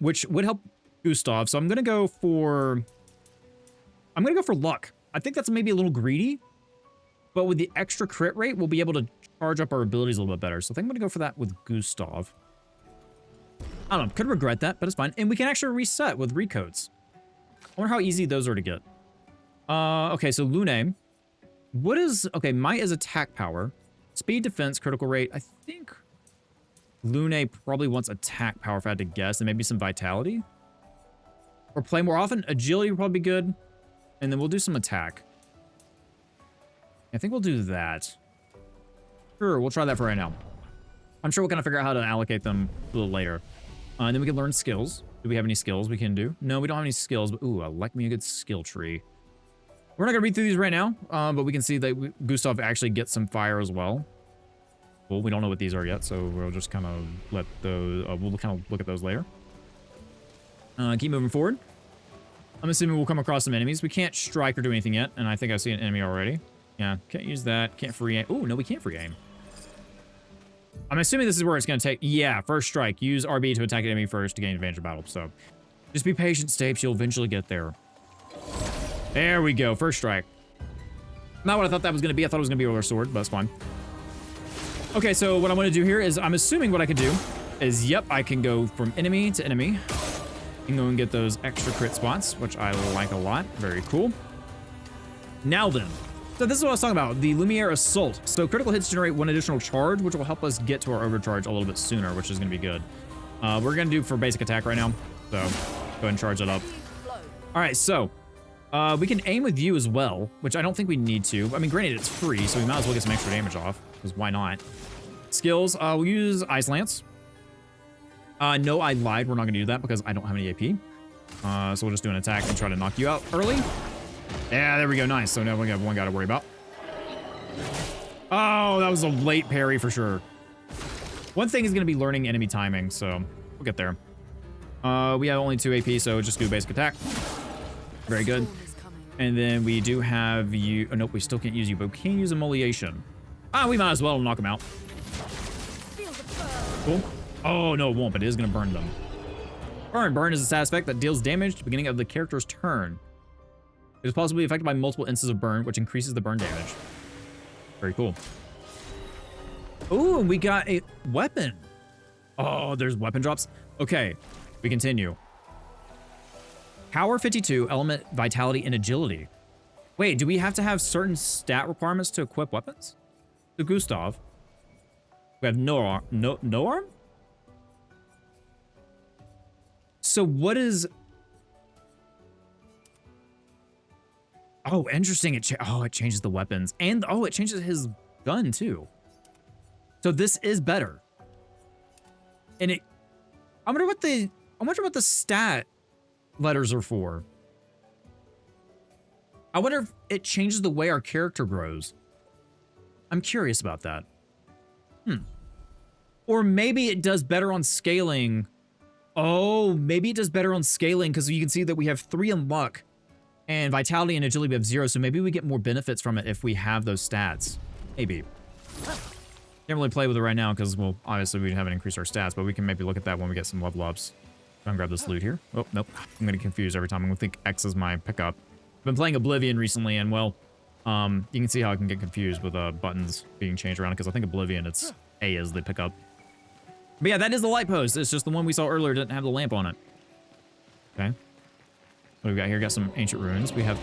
Which would help Gustav. So I'm going to go for luck. I think that's maybe a little greedy. But with the extra crit rate, we'll be able to charge up our abilities a little bit better. So I think I'm going to go for that with Gustav. I don't know. Could regret that, but it's fine. And we can actually reset with recodes. I wonder how easy those are to get. Okay, so Lune. What is... Okay, Might is attack power. Speed, defense, critical rate. I think Lune probably wants attack power if I had to guess. And maybe some vitality. Or play more often. Agility would probably be good. And then we'll do some attack. I think we'll do that. Sure, we'll try that for right now. I'm sure we'll kind of figure out how to allocate them a little later. And then we can learn skills. Do we have any skills we can do? No, we don't have any skills. But ooh, I like me a good skill tree. We're not going to read through these right now. But we can see that Gustav actually gets some fire as well. Well, we don't know what these are yet. So we'll just kind of let those... we'll kind of look at those later. Keep moving forward. I'm assuming we'll come across some enemies. We can't strike or do anything yet. And I think I see an enemy already. Yeah, can't use that. Can't free aim. Oh, no, we can't free aim. I'm assuming this is where it's going to take... Yeah, first strike. Use RB to attack an enemy first to gain advantage of battle. So, just be patient, Stapes. You'll eventually get there. There we go. First strike. Not what I thought that was going to be. I thought it was going to be with our sword, but that's fine. Okay, so what I'm going to do here is... I'm assuming what I can do is... Yep, I can go from enemy to enemy. I can go and get those extra crit spots, which I like a lot. Very cool. Now then... So this is what I was talking about, the Lumiere Assault. So critical hits generate 1 additional charge, which will help us get to our overcharge a little bit sooner, which is going to be good. We're going to do for basic attack right now. So go ahead and charge it up. All right, so we can aim with you as well, which I don't think we need to. I mean, granted, it's free, so we might as well get some extra damage off, because why not? Skills, we'll use Ice Lance. No, I lied. We're not going to do that because I don't have any AP. So we'll just do an attack and try to knock you out early. Yeah, there we go. Nice. So now we got one guy to worry about. Oh, that was a late parry for sure. One thing is going to be learning enemy timing, so we'll get there. We have only 2 AP, so just do basic attack. Very good. And then we do have you... Oh, nope, we still can't use you, but we can use Immolation. We might as well knock him out. Cool. Oh, no, it won't, but it is going to burn them. Burn. Burn is a status effect that deals damage at the beginning of the character's turn. It is possibly affected by multiple instances of burn, which increases the burn damage. Very cool. Ooh, and we got a weapon. Oh, there's weapon drops. Okay, we continue. Power 52, element, vitality, and agility. Wait, do we have to have certain stat requirements to equip weapons? So Gustav. We have no arm. No arm? So what is... Oh, interesting. It changes the weapons. And, oh, it changes his gun, too. So this is better. And it... I wonder what the stat letters are for. I wonder if it changes the way our character grows. I'm curious about that. Or maybe it does better on scaling. Oh, maybe it does better on scaling because you can see that we have 3 in luck. And vitality and agility we have 0, so maybe we get more benefits from it if we have those stats. Maybe. Can't really play with it right now because, well, obviously we haven't increased our stats, but we can maybe look at that when we get some level ups. I'm gonna grab this loot here. Oh, nope. I'm gonna get confused every time. I'm gonna think X is my pickup. I've been playing Oblivion recently, and, well, you can see how I can get confused with buttons being changed around because I think Oblivion, it's A is the pickup. But yeah, that is the light post. It's just the one we saw earlier didn't have the lamp on it. Okay. What do we got here? Got some ancient ruins. We have...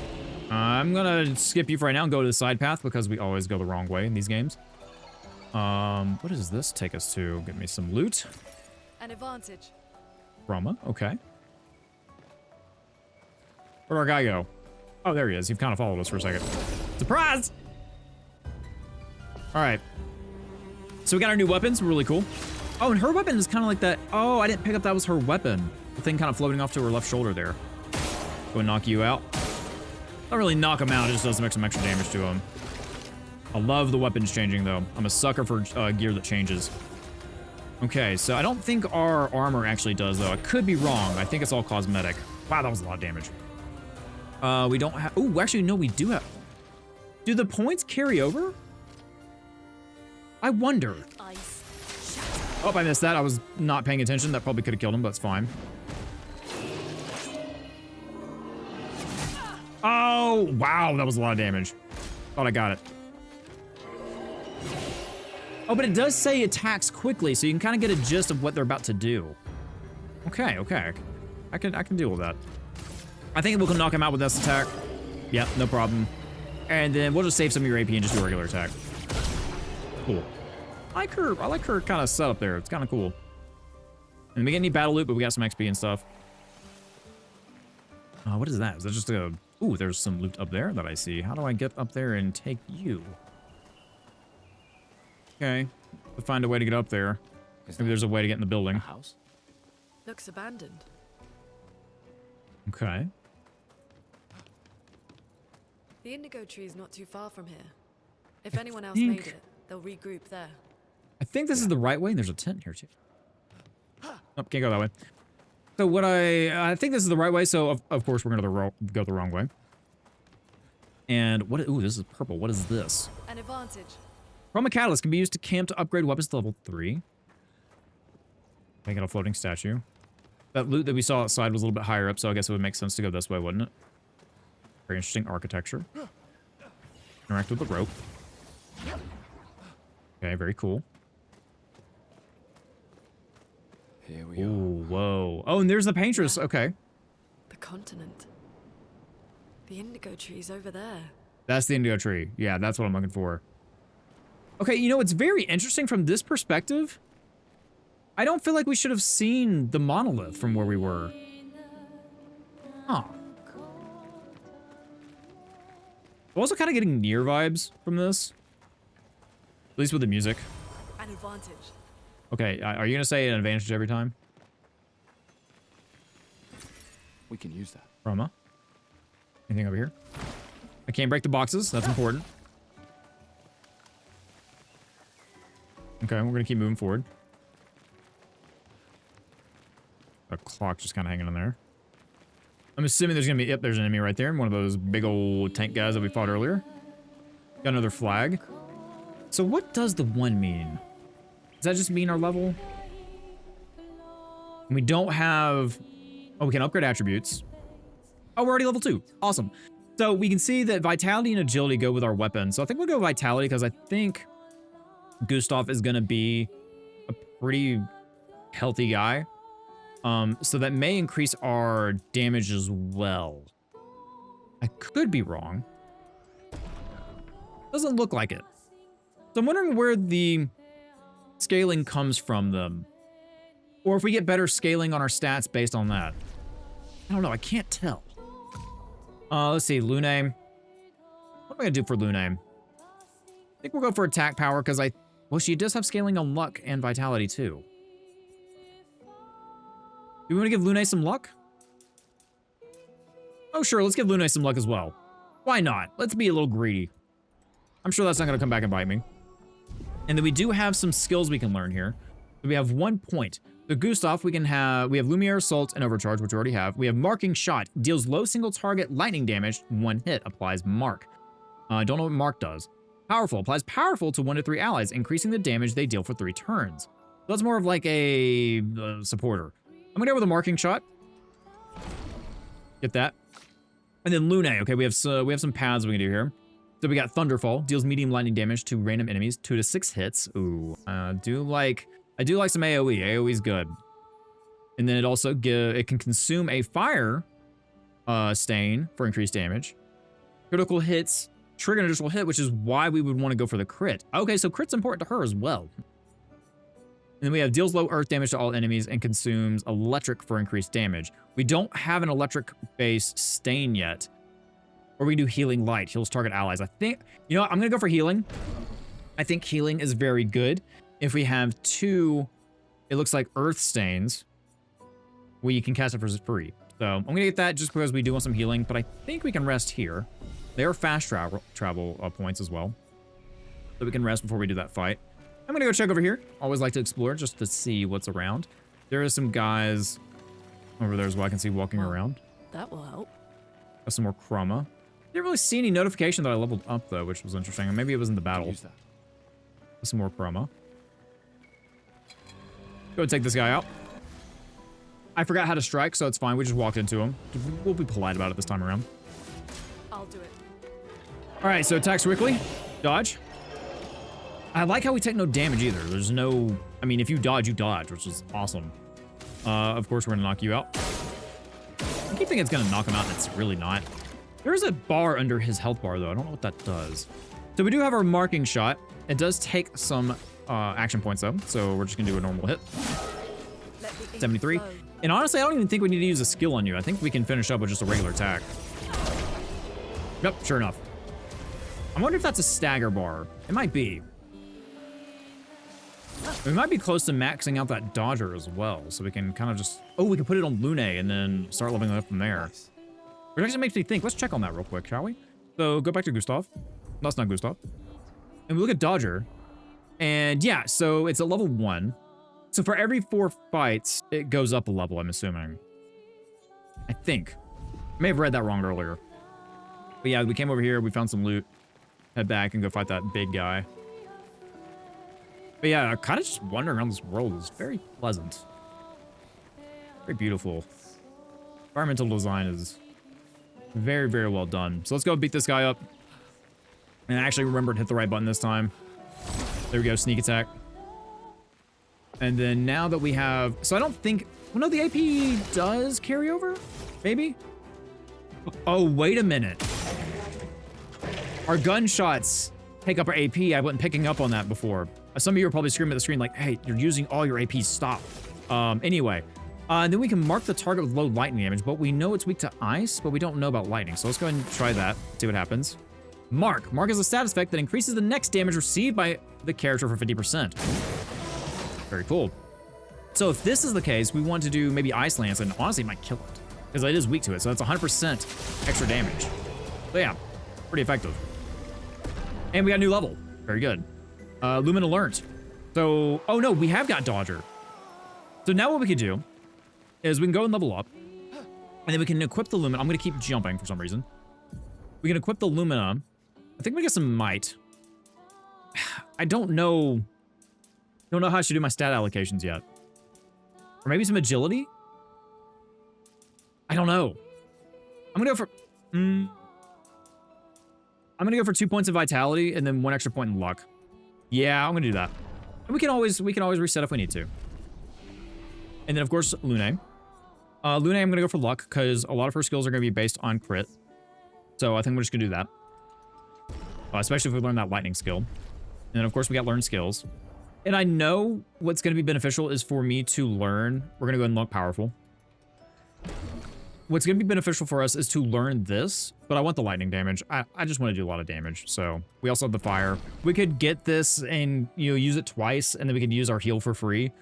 I'm gonna skip you for right now and go to the side path because we always go the wrong way in these games. What does this take us to? Get me some loot. An advantage. Roma, okay. Where'd our guy go? Oh, there he is. He kind of followed us for a second. Surprise! All right. So we got our new weapons. Really cool. Oh, and her weapon is kind of like that. Oh, I didn't pick up that was her weapon. The thing kind of floating off to her left shoulder there. Go and knock you out. Not really knock him out. It just does some extra damage to him. I love the weapons changing, though. I'm a sucker for gear that changes. Okay, so I don't think our armor actually does, though. I could be wrong. I think it's all cosmetic. Wow, that was a lot of damage. We don't have... Oh, actually, no, we do have... Do the points carry over? I wonder. Oh, I missed that. I was not paying attention. That probably could have killed him, but it's fine. Oh, wow. That was a lot of damage. Thought I got it. Oh, but it does say attacks quickly, so you can kind of get a gist of what they're about to do. Okay, okay. I can deal with that. I think we can knock him out with this attack. Yep, no problem. And then we'll just save some of your AP and just do a regular attack. Cool. I like her kind of setup there. It's kind of cool. And we get any battle loot, but we got some XP and stuff. What is that? Is that just a... Ooh, there's some loot up there that I see. How do I get up there and take you? Okay. We'll find a way to get up there. Maybe there's a way to get in the building. House? Looks abandoned. Okay. The indigo tree is not too far from here. If anyone else made it, they'll regroup there. I think this is the right way. There's a tent here too. Oh, can't go that way. So what I think this is the right way. So of course we're gonna go the wrong way. And what? Ooh, this is purple. What is this? An advantage. Chroma catalyst can be used to camp to upgrade weapons to level 3. Make it a floating statue. That loot that we saw outside was a little bit higher up, so I guess it would make sense to go this way, wouldn't it? Very interesting architecture. Interact with the rope. Okay, very cool. Here we Ooh, whoa. Oh, and there's the Paintress. Okay. The continent. The indigo tree's over there. That's the indigo tree. Yeah, that's what I'm looking for. Okay, you know, it's very interesting from this perspective. I don't feel like we should have seen the monolith from where we were. Huh. I'm also kind of getting near vibes from this. At least with the music. An advantage. Okay, are you going to say an advantage every time? We can use that. Roma? Anything over here? I can't break the boxes. That's important. Okay, we're going to keep moving forward. A clock just kind of hanging in there. I'm assuming there's going to be... Yep, there's an enemy right there. One of those big old tank guys that we fought earlier. Got another flag. So what does the 1 mean? Does that just mean our level? And we don't have... Oh, we can upgrade attributes. Oh, we're already level 2. Awesome. So we can see that Vitality and Agility go with our weapon. So I think we'll go Vitality because I think Gustav is going to be a pretty healthy guy. So that may increase our damage as well. I could be wrong. Doesn't look like it. So I'm wondering where the scaling comes from them. Or if we get better scaling on our stats based on that. I don't know, I can't tell. Let's see, Lune. What am I gonna do for Lune? I think we'll go for attack power because well, she does have scaling on luck and vitality too. Do we want to give Lune some luck? Oh, sure, let's give Lune some luck as well. Why not? Let's be a little greedy. I'm sure that's not gonna come back and bite me. And then we do have some skills we can learn here. We have 1 point. The Gustav, we have Lumiere Assault and Overcharge, which we already have. We have Marking Shot, deals low single target lightning damage, 1 hit, applies Mark. I don't know what Mark does. Powerful, applies Powerful to 1 to 3 allies, increasing the damage they deal for 3 turns. So that's more of like a supporter. I'm gonna go with a Marking Shot. Get that. And then Lune, okay, we have some paths we can do here. So we got Thunderfall, deals medium lightning damage to random enemies, 2 to 6 hits. Ooh, I do like some AoE. AoE's good. And then it can consume a fire stain for increased damage. Critical hits trigger an additional hit, which is why we would want to go for the crit. Okay, so crit's important to her as well. And then we have deals low earth damage to all enemies and consumes electric for increased damage. We don't have an electric base stain yet. Or we can do healing light, heals target allies. I think, you know what, I'm gonna go for healing. I think healing is very good. If we have 2, it looks like earth stains, we can cast it for free. So I'm gonna get that just because we do want some healing, but I think we can rest here. They are fast travel points as well. So we can rest before we do that fight. I'm gonna go check over here. Always like to explore just to see what's around. There are some guys over there as well I can see walking around. That will help. Got some more chroma. Didn't really see any notification that I leveled up though, which was interesting. Maybe it was in the battle. Use that. Some more chroma. Go and take this guy out. I forgot how to strike, so it's fine. We just walked into him. We'll be polite about it this time around. I'll do it. All right, so attacks quickly. Dodge. I like how we take no damage either. There's no... I mean, if you dodge, which is awesome. Of course, we're going to knock you out. I keep thinking it's going to knock him out, and it's really not. There's a bar under his health bar, though. I don't know what that does. So we do have our marking shot. It does take some action points, though, so we're just going to do a normal hit. 73. And honestly, I don't even think we need to use a skill on you. I think we can finish up with just a regular attack. Yep, sure enough. I wonder if that's a stagger bar. It might be. We might be close to maxing out that dodger as well, so we can kind of just... Oh, we can put it on Lune and then start leveling up from there. Which actually makes me think. Let's check on that real quick, shall we? So go back to Gustav. That's not Gustav. And we look at Dodger. And yeah, so it's a level 1. So for every 4 fights, it goes up a level, I'm assuming. I think. I may have read that wrong earlier. But yeah, we came over here, we found some loot. Head back and go fight that big guy. But yeah, kind of just wandering around this world is very pleasant. Very beautiful. Environmental design is very, very well done. So let's go beat this guy up. And I actually remembered to hit the right button this time. There we go, sneak attack. And then now that we have... So I don't think... Well, no, the AP does carry over? Maybe? Oh, wait a minute. Our gunshots take up our AP. I wasn't picking up on that before. Some of you are probably screaming at the screen like, hey, you're using all your AP, stop. Anyway. And then we can mark the target with low lightning damage, but we know it's weak to ice, but we don't know about lightning. So let's go ahead and try that, see what happens. Mark. Mark is a status effect that increases the next damage received by the character for 50%. Very cool. So if this is the case, we want to do maybe Ice Lance, and honestly, it might kill it, because it is weak to it. So that's 100% extra damage. So yeah, pretty effective. And we got a new level. Very good. Lumina learned. So, oh no, we have got Dodger. So now what we could do is we can go and level up, and then we can equip the Lumina. I'm going to keep jumping for some reason. We can equip the Lumina. I think we get some might. I don't know how I should do my stat allocations yet. Or maybe some agility? I don't know. I'm gonna go for... I'm gonna go for 2 points of vitality and then 1 extra point in luck. Yeah, I'm gonna do that. And we can always reset if we need to. And then of course, Lune. Lune, I'm gonna go for luck because a lot of her skills are gonna be based on crit. So I think we're just gonna do that. Especially if we learn that lightning skill. And then of course we got learn skills. And I know what's going to be beneficial is for me to learn. We're going to go ahead and look powerful. What's going to be beneficial for us is to learn this, but I want the lightning damage. I just want to do a lot of damage. So we also have the fire. We could get this and, you know, use it twice, and then we could use our heal for free.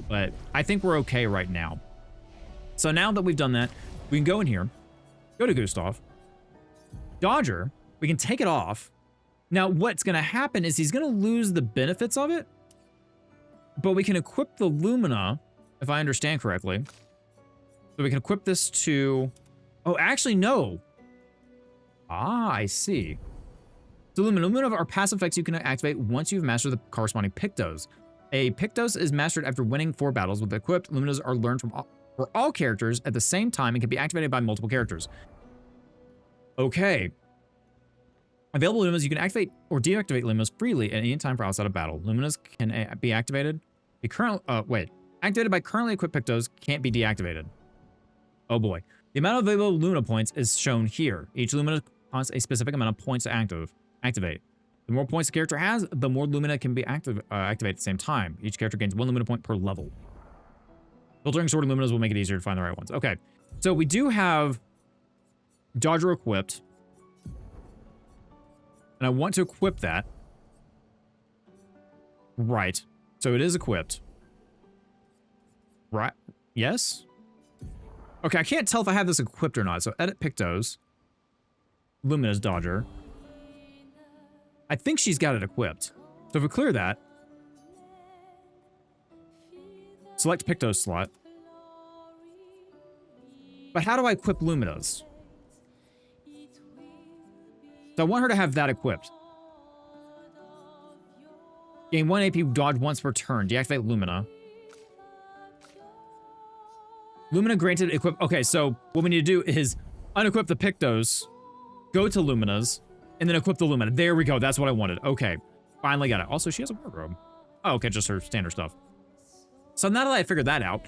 But I think we're okay right now. So now that we've done that, we can go in here, go to Gustav, Dodger. We can take it off. Now, what's going to happen is he's going to lose the benefits of it. But we can equip the Lumina, if I understand correctly. So we can equip this to... Oh, actually, no. Ah, I see. So Lumina are passive effects you can activate once you've mastered the corresponding Pictos. A Pictos is mastered after winning 4 battles. With equipped, Luminas are learned for all characters at the same time and can be activated by multiple characters. Okay. Available Luminas, you can activate or deactivate Luminas freely at any time for outside of battle. Luminas can be activated. Activated by currently equipped Pictos can't be deactivated. Oh boy. The amount of available Lumina points is shown here. Each Lumina costs a specific amount of points to activate. The more points the character has, the more Lumina can be activated at the same time. Each character gains 1 Lumina point per level. Filtering sorting Luminas will make it easier to find the right ones. Okay, so we do have Dodger equipped. And I want to equip that. Right. So it is equipped. Right. Yes? Okay, I can't tell if I have this equipped or not. So edit Pictos. Lumina's Dodger. I think she's got it equipped. So if we clear that, select Pictos slot. But how do I equip Lumina's? So I want her to have that equipped. Gain 1 AP dodge once per turn. Deactivate Lumina. Lumina granted equip. Okay, so what we need to do is unequip the Pictos, go to Lumina's, and then equip the Lumina. There we go. That's what I wanted. Okay. Finally got it. Also, she has a wardrobe. Oh, okay. Just her standard stuff. So now that I figured that out,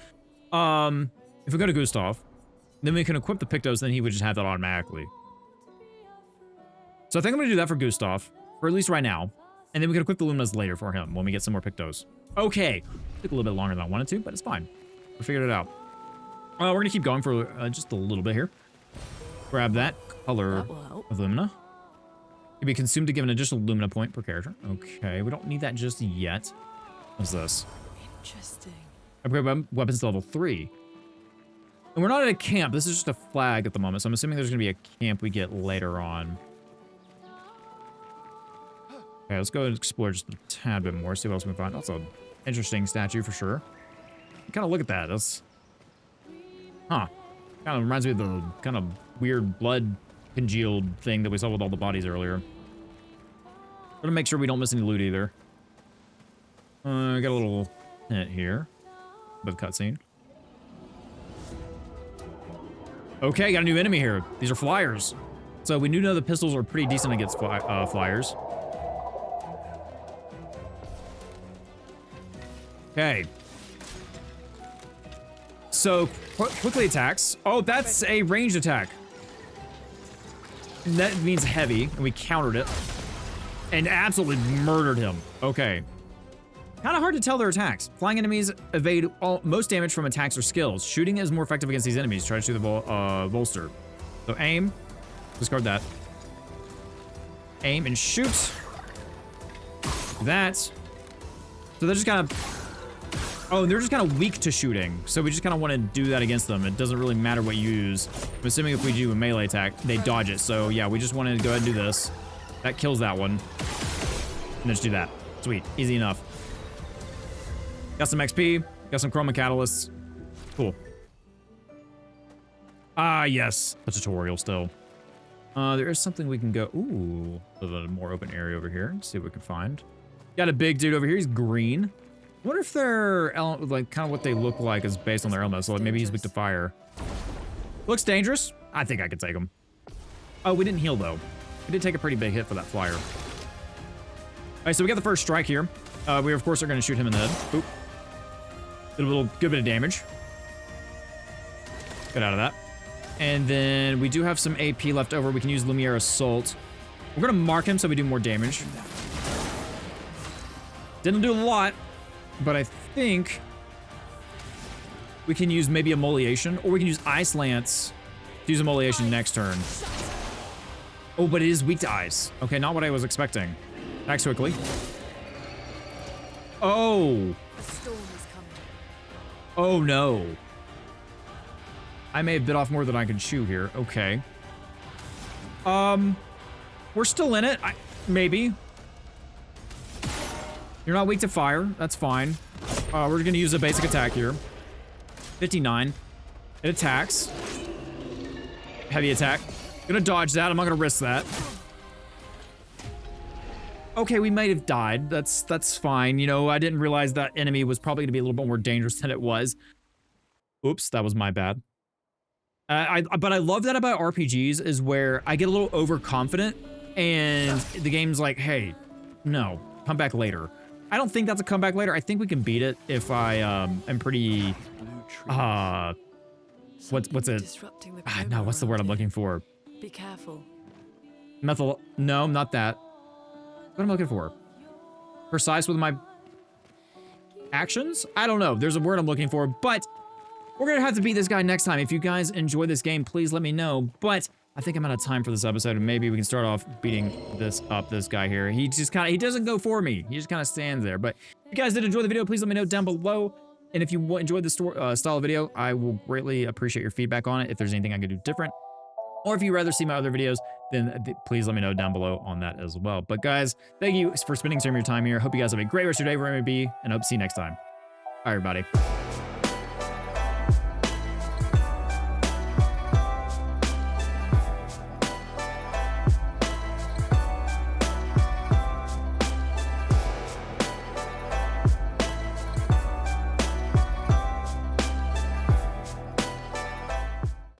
if we go to Gustav, then we can equip the Pictos, then he would just have that automatically. So I think I'm going to do that for Gustav, or at least right now. And then we can equip the Luminas later for him when we get some more Pictos. Okay. Took a little bit longer than I wanted to, but it's fine. We figured it out. We're going to keep going for just a little bit here. Grab that color of Lumina. Can be consumed to give an additional Lumina point per character. Okay, we don't need that just yet. What's this? Interesting. Upgrade weapons to level 3. And we're not at a camp. This is just a flag at the moment, so I'm assuming there's going to be a camp we get later on. Okay, let's go and explore just a tad bit more, see what else we can find. That's an interesting statue for sure. Kind of look at that. That's... Huh. Kind of reminds me of the kind of weird blood congealed thing that we saw with all the bodies earlier. Gotta make sure we don't miss any loot either. Got a little hint here. With cutscene. Okay, got a new enemy here. These are flyers. So we do know the pistols are pretty decent against flyers. Okay. So, quickly attacks. Oh, that's a ranged attack. That means heavy, and we countered it. And absolutely murdered him. Okay. Kind of hard to tell their attacks. Flying enemies evade most damage from attacks or skills. Shooting is more effective against these enemies. Try to shoot the bolster. So aim. Discard that. Aim and shoot. That. So they're just kind of... Oh, they're just kind of weak to shooting. So we just kind of want to do that against them. It doesn't really matter what you use. I'm assuming if we do a melee attack, they dodge it. So yeah, we just want to go ahead and do this. That kills that one. And just do that. Sweet. Easy enough. Got some XP. Got some chroma catalysts. Cool. Ah, yes. A tutorial still. There is something we can go... Ooh. A more open area over here. Let's see what we can find. Got a big dude over here. He's green. I wonder if they're, like, kind of what they look like is based on their elements. So like, maybe he's weak to fire. Looks dangerous. I think I could take him. Oh, we didn't heal, though. We did take a pretty big hit for that flyer. All right, so we got the first strike here. We, of course, are going to shoot him in the head. Oop. Did a little good bit of damage. Get out of that. And then we do have some AP left over. We can use Lumiere Assault. We're going to mark him so we do more damage. Didn't do a lot. But I think we can use maybe Immolation, or we can use Ice Lance to use Immolation next turn. Oh, but it is weak to ice. Okay, not what I was expecting. Act quickly. Oh. Oh, no. I may have bit off more than I can chew here. Okay. We're still in it. Maybe. You're not weak to fire. That's fine. We're going to use a basic attack here. 59. It attacks. Heavy attack. Gonna dodge that. I'm not gonna risk that. Okay, we might have died. That's fine. You know, I didn't realize that enemy was probably gonna be a little bit more dangerous than it was. Oops, that was my bad. But I love that about RPGs is where I get a little overconfident and the game's like, hey, no, come back later. I don't think that's a comeback later. I think we can beat it if I am pretty what's it? No, what's the word I'm looking for? Be careful. No, not that. What am I looking for? Precise with my actions? I don't know. There's a word I'm looking for, but we're gonna have to beat this guy next time. If you guys enjoy this game, please let me know. But I think I'm out of time for this episode, and maybe we can start off beating this guy here. He just kind of, he doesn't go for me. He just kind of stands there. But if you guys did enjoy the video, please let me know down below. And if you enjoyed this style of video, I will greatly appreciate your feedback on it. If there's anything I could do different, or if you'd rather see my other videos, then please let me know down below on that as well. But guys, thank you for spending some of your time here. Hope you guys have a great rest of your day wherever you may be, and hope to see you next time. Bye, everybody.